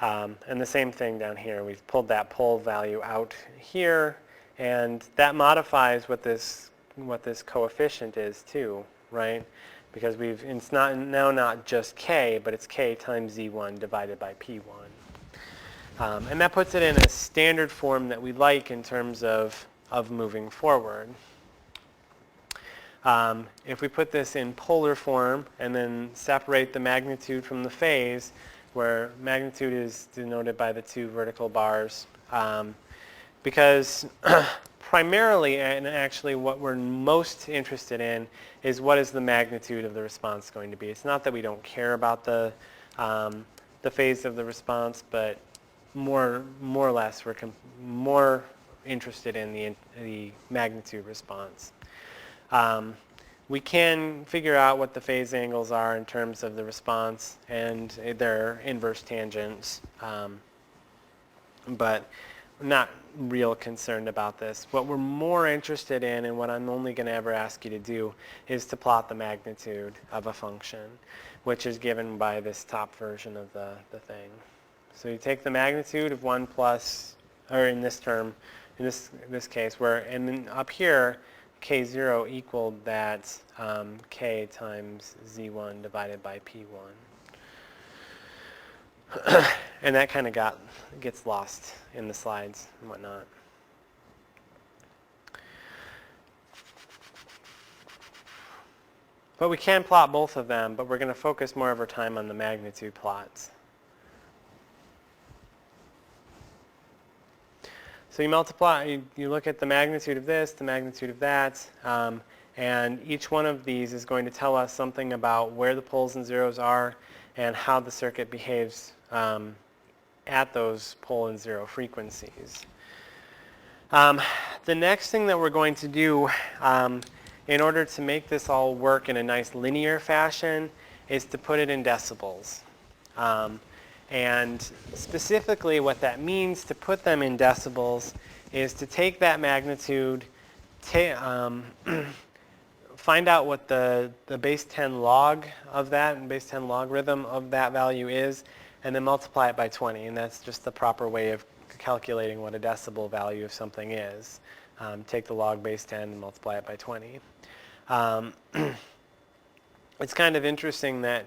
And the same thing down here. We've pulled that pole value out here, and that modifies what this coefficient is too, right? Because it's not just k, but it's k times z1 divided by p1. And that puts it in a standard form that we like in terms of moving forward. If we put this in polar form and then separate the magnitude from the phase, where magnitude is denoted by the two vertical bars, because primarily, and actually what we're most interested in, is what is the magnitude of the response going to be. It's not that we don't care about the phase of the response, but more or less we're more interested in the magnitude response. We can figure out what the phase angles are in terms of the response and their inverse tangents, but I'm not real concerned about this. What we're more interested in, and what I'm only going to ever ask you to do, is to plot the magnitude of a function, which is given by this top version of the thing. So you take the magnitude of 1 plus, or in this term, in this case, and then up here, k0 equaled that k times z1 divided by p1. And that kind of gets lost in the slides and whatnot. But we can plot both of them, but we're going to focus more of our time on the magnitude plots. So you multiply, you look at the magnitude of this, the magnitude of that, and each one of these is going to tell us something about where the poles and zeros are and how the circuit behaves at those pole and zero frequencies. The next thing that we're going to do in order to make this all work in a nice linear fashion is to put it in decibels. And specifically what that means to put them in decibels is to take that magnitude, find out what the base 10 log of that and base 10 logarithm of that value is, and then multiply it by 20. And that's just the proper way of calculating what a decibel value of something is. Take the log base 10 and multiply it by 20. It's kind of interesting that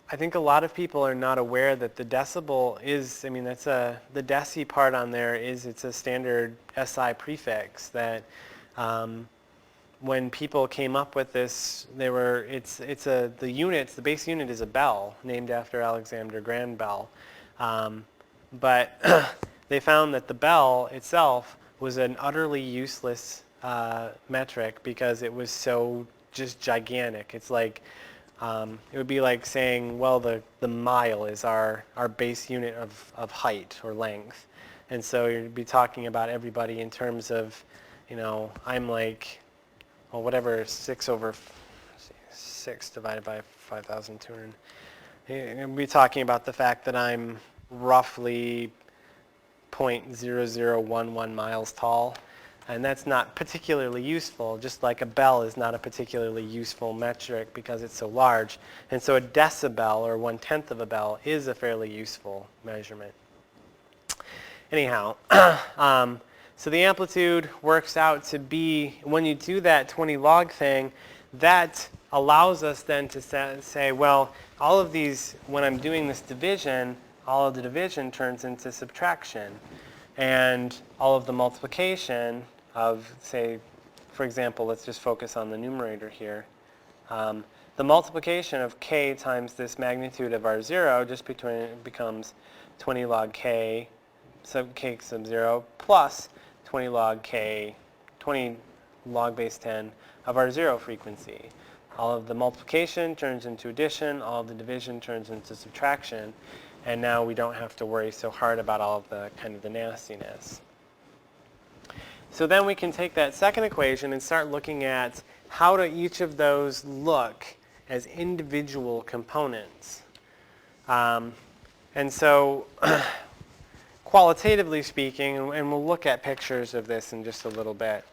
I think a lot of people are not aware that the decibel is, I mean, that's the deci part on there it's a standard SI prefix that when people came up with this, the base unit is a bell named after Alexander Graham Bell. But they found that the bell itself was an utterly useless metric because it was so just gigantic. It's like, it would be like saying, well, the mile is our base unit of height or length. And so you'd be talking about everybody in terms of, I'm like, well, whatever, 6 over 6 divided by 5,200. You'd be talking about the fact that I'm roughly 0.0011 miles tall. And that's not particularly useful, just like a bell is not a particularly useful metric because it's so large. And so a decibel, or 1/10 of a bell, is a fairly useful measurement. Anyhow, so the amplitude works out to be, when you do that 20 log thing, that allows us then to say, well, all of these, when I'm doing this division, all of the division turns into subtraction. And all of the multiplication of, say, for example, let's just focus on the numerator here. The multiplication of k times this magnitude of our 0 just becomes 20 log k sub 0 plus 20 log k, 20 log base 10 of our 0 frequency. All of the multiplication turns into addition, all of the division turns into subtraction, and now we don't have to worry so hard about all of the kind of the nastiness. So then we can take that second equation and start looking at how do each of those look as individual components. And so qualitatively speaking, and we'll look at pictures of this in just a little bit,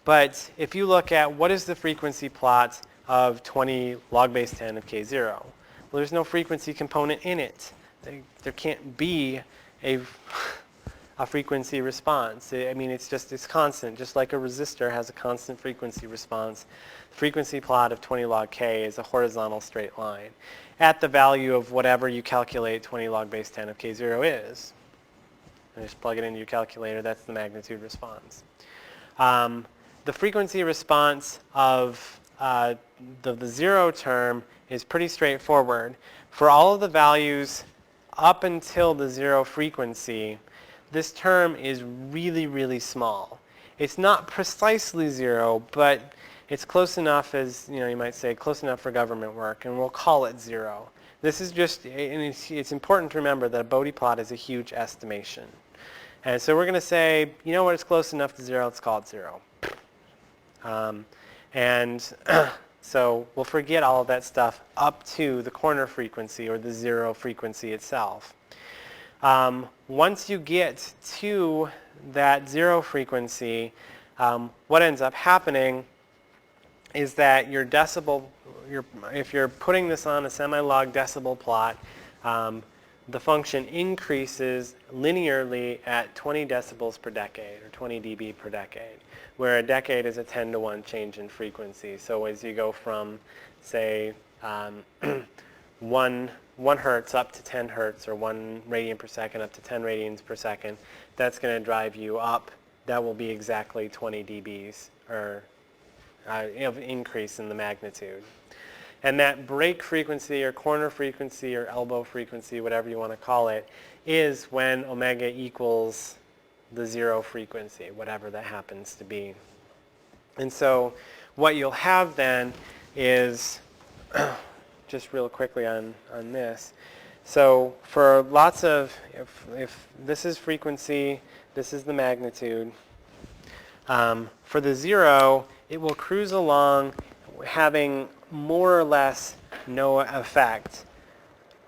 but if you look at what is the frequency plot of 20 log base 10 of k0, well, there's no frequency component in it. There can't be a frequency response. I mean, it's constant, just like a resistor has a constant frequency response. The frequency plot of 20 log k is a horizontal straight line at the value of whatever you calculate 20 log base 10 of k0 is. And just plug it into your calculator, that's the magnitude response. the frequency response of the zero term is pretty straightforward. For all of the values up until the zero frequency, this term is really, really small. It's not precisely zero, but it's close enough, as you might say, close enough for government work, and we'll call it zero. This is just, and it's important to remember that a Bode plot is a huge estimation. And so we're going to say, you know what, it's close enough to zero, let's call it zero. So we'll forget all of that stuff up to the corner frequency or the zero frequency itself. Once you get to that zero frequency, what ends up happening is that your decibel, if you're putting this on a semi-log decibel plot, the function increases linearly at 20 decibels per decade, or 20 dB per decade, where a decade is a 10-to-1 change in frequency. So as you go from, say, 1 hertz up to 10 hertz, or 1 radian per second up to 10 radians per second, that's going to drive you up. That will be exactly 20 dBs, or increase in the magnitude. And that break frequency or corner frequency or elbow frequency, whatever you want to call it, is when omega equals the zero frequency, whatever that happens to be. And so what you'll have then is, just real quickly on this, so for lots of, if this is frequency, this is the magnitude, for the zero, it will cruise along having more or less no effect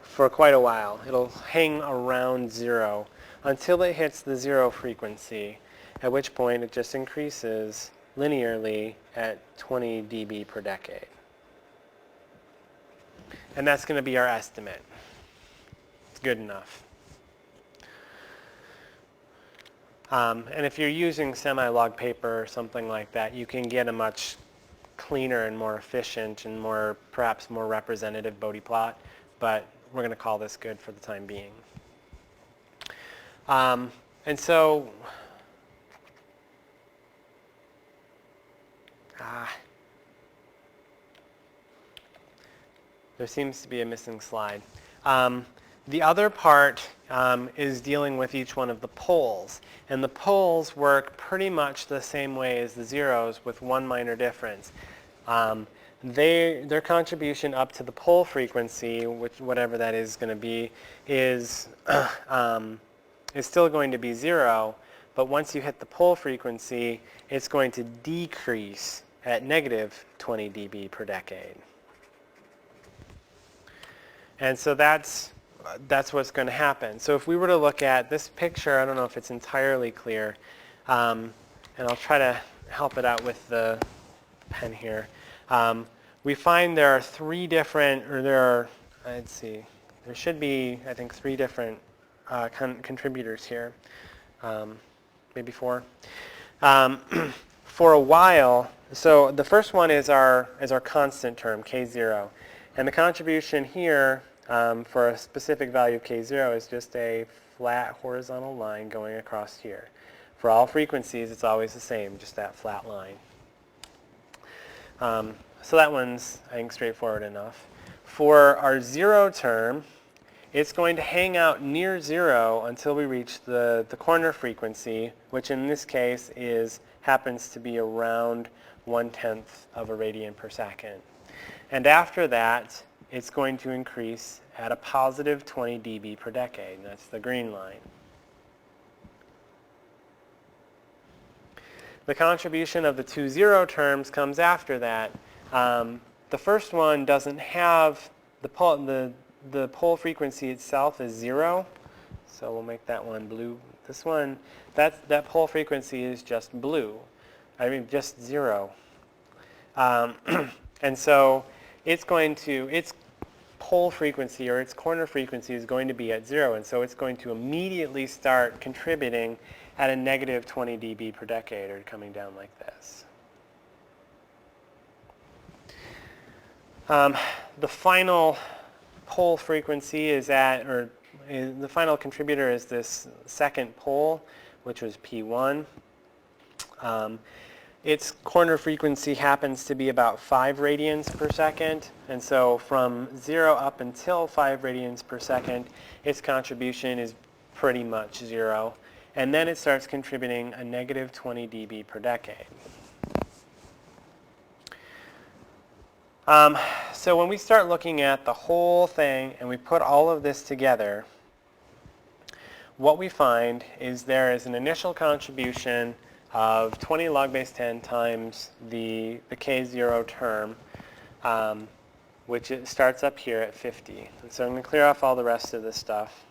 for quite a while. It'll hang around zero until it hits the zero frequency, at which point it just increases linearly at 20 dB per decade. And that's going to be our estimate. It's good enough. And if you're using semi-log paper or something like that, you can get a much cleaner and more efficient and perhaps more representative Bode plot, but we're going to call this good for the time being. And so, there seems to be a missing slide. The other part is dealing with each one of the poles. And the poles work pretty much the same way as the zeros, with one minor difference. Their contribution up to the pole frequency, whatever that is going to be, is still going to be zero. But once you hit the pole frequency, it's going to decrease at negative 20 dB per decade. And so that's what's going to happen. So if we were to look at this picture, I don't know if it's entirely clear, and I'll try to help it out with the pen here. We find there are three different, or there should be, I think, three different contributors here, maybe four. For a while, so the first one is our constant term, K0. And the contribution here for a specific value of K0 is just a flat horizontal line going across here. For all frequencies, it's always the same, just that flat line. So that one's, I think, straightforward enough. For our zero term, it's going to hang out near zero until we reach the corner frequency, which in this case happens to be around 1/10 of a radian per second. And after that, it's going to increase at a positive 20 dB per decade. And that's the green line. The contribution of the two zero terms comes after that. The first one doesn't have the pole frequency itself is zero, so we'll make that one blue. This one, that pole frequency is just blue. I mean, just zero. And so its pole frequency or its corner frequency is going to be at zero, and so it's going to immediately start contributing at a negative 20 dB per decade, or coming down like this. The final pole frequency is the final contributor is this second pole, which was P1. its corner frequency happens to be about 5 radians per second, and so from 0 up until 5 radians per second, its contribution is pretty much 0, and then it starts contributing a negative 20 dB per decade. So when we start looking at the whole thing and we put all of this together, what we find is there is an initial contribution of 20 log base 10 times the K0 term, which it starts up here at 50. And so I'm going to clear off all the rest of this stuff.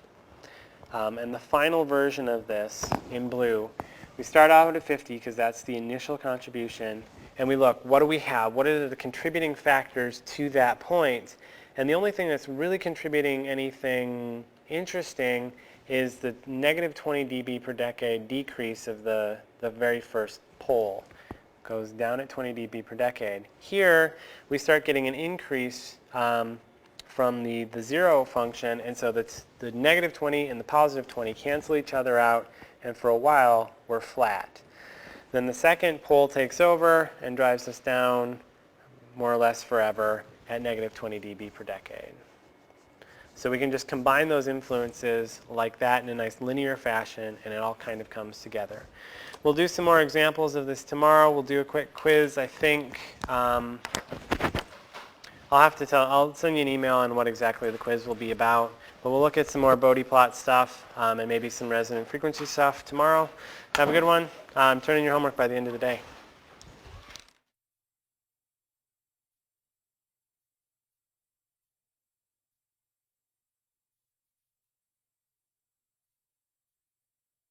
And the final version of this in blue, we start out at 50 because that's the initial contribution. And we look, what do we have? What are the contributing factors to that point? And the only thing that's really contributing anything interesting is the negative 20 dB per decade decrease of the very first pole. Goes down at 20 dB per decade. Here, we start getting an increase from the 0 function, and so that's the negative 20 and the positive 20 cancel each other out, and for a while, we're flat. Then the second pole takes over and drives us down more or less forever at negative 20 dB per decade. So we can just combine those influences like that in a nice linear fashion, and it all kind of comes together. We'll do some more examples of this tomorrow. We'll do a quick quiz. I think I'll send you an email on what exactly the quiz will be about. But we'll look at some more Bode plot stuff and maybe some resonant frequency stuff tomorrow. Have a good one. Turn in your homework by the end of the day.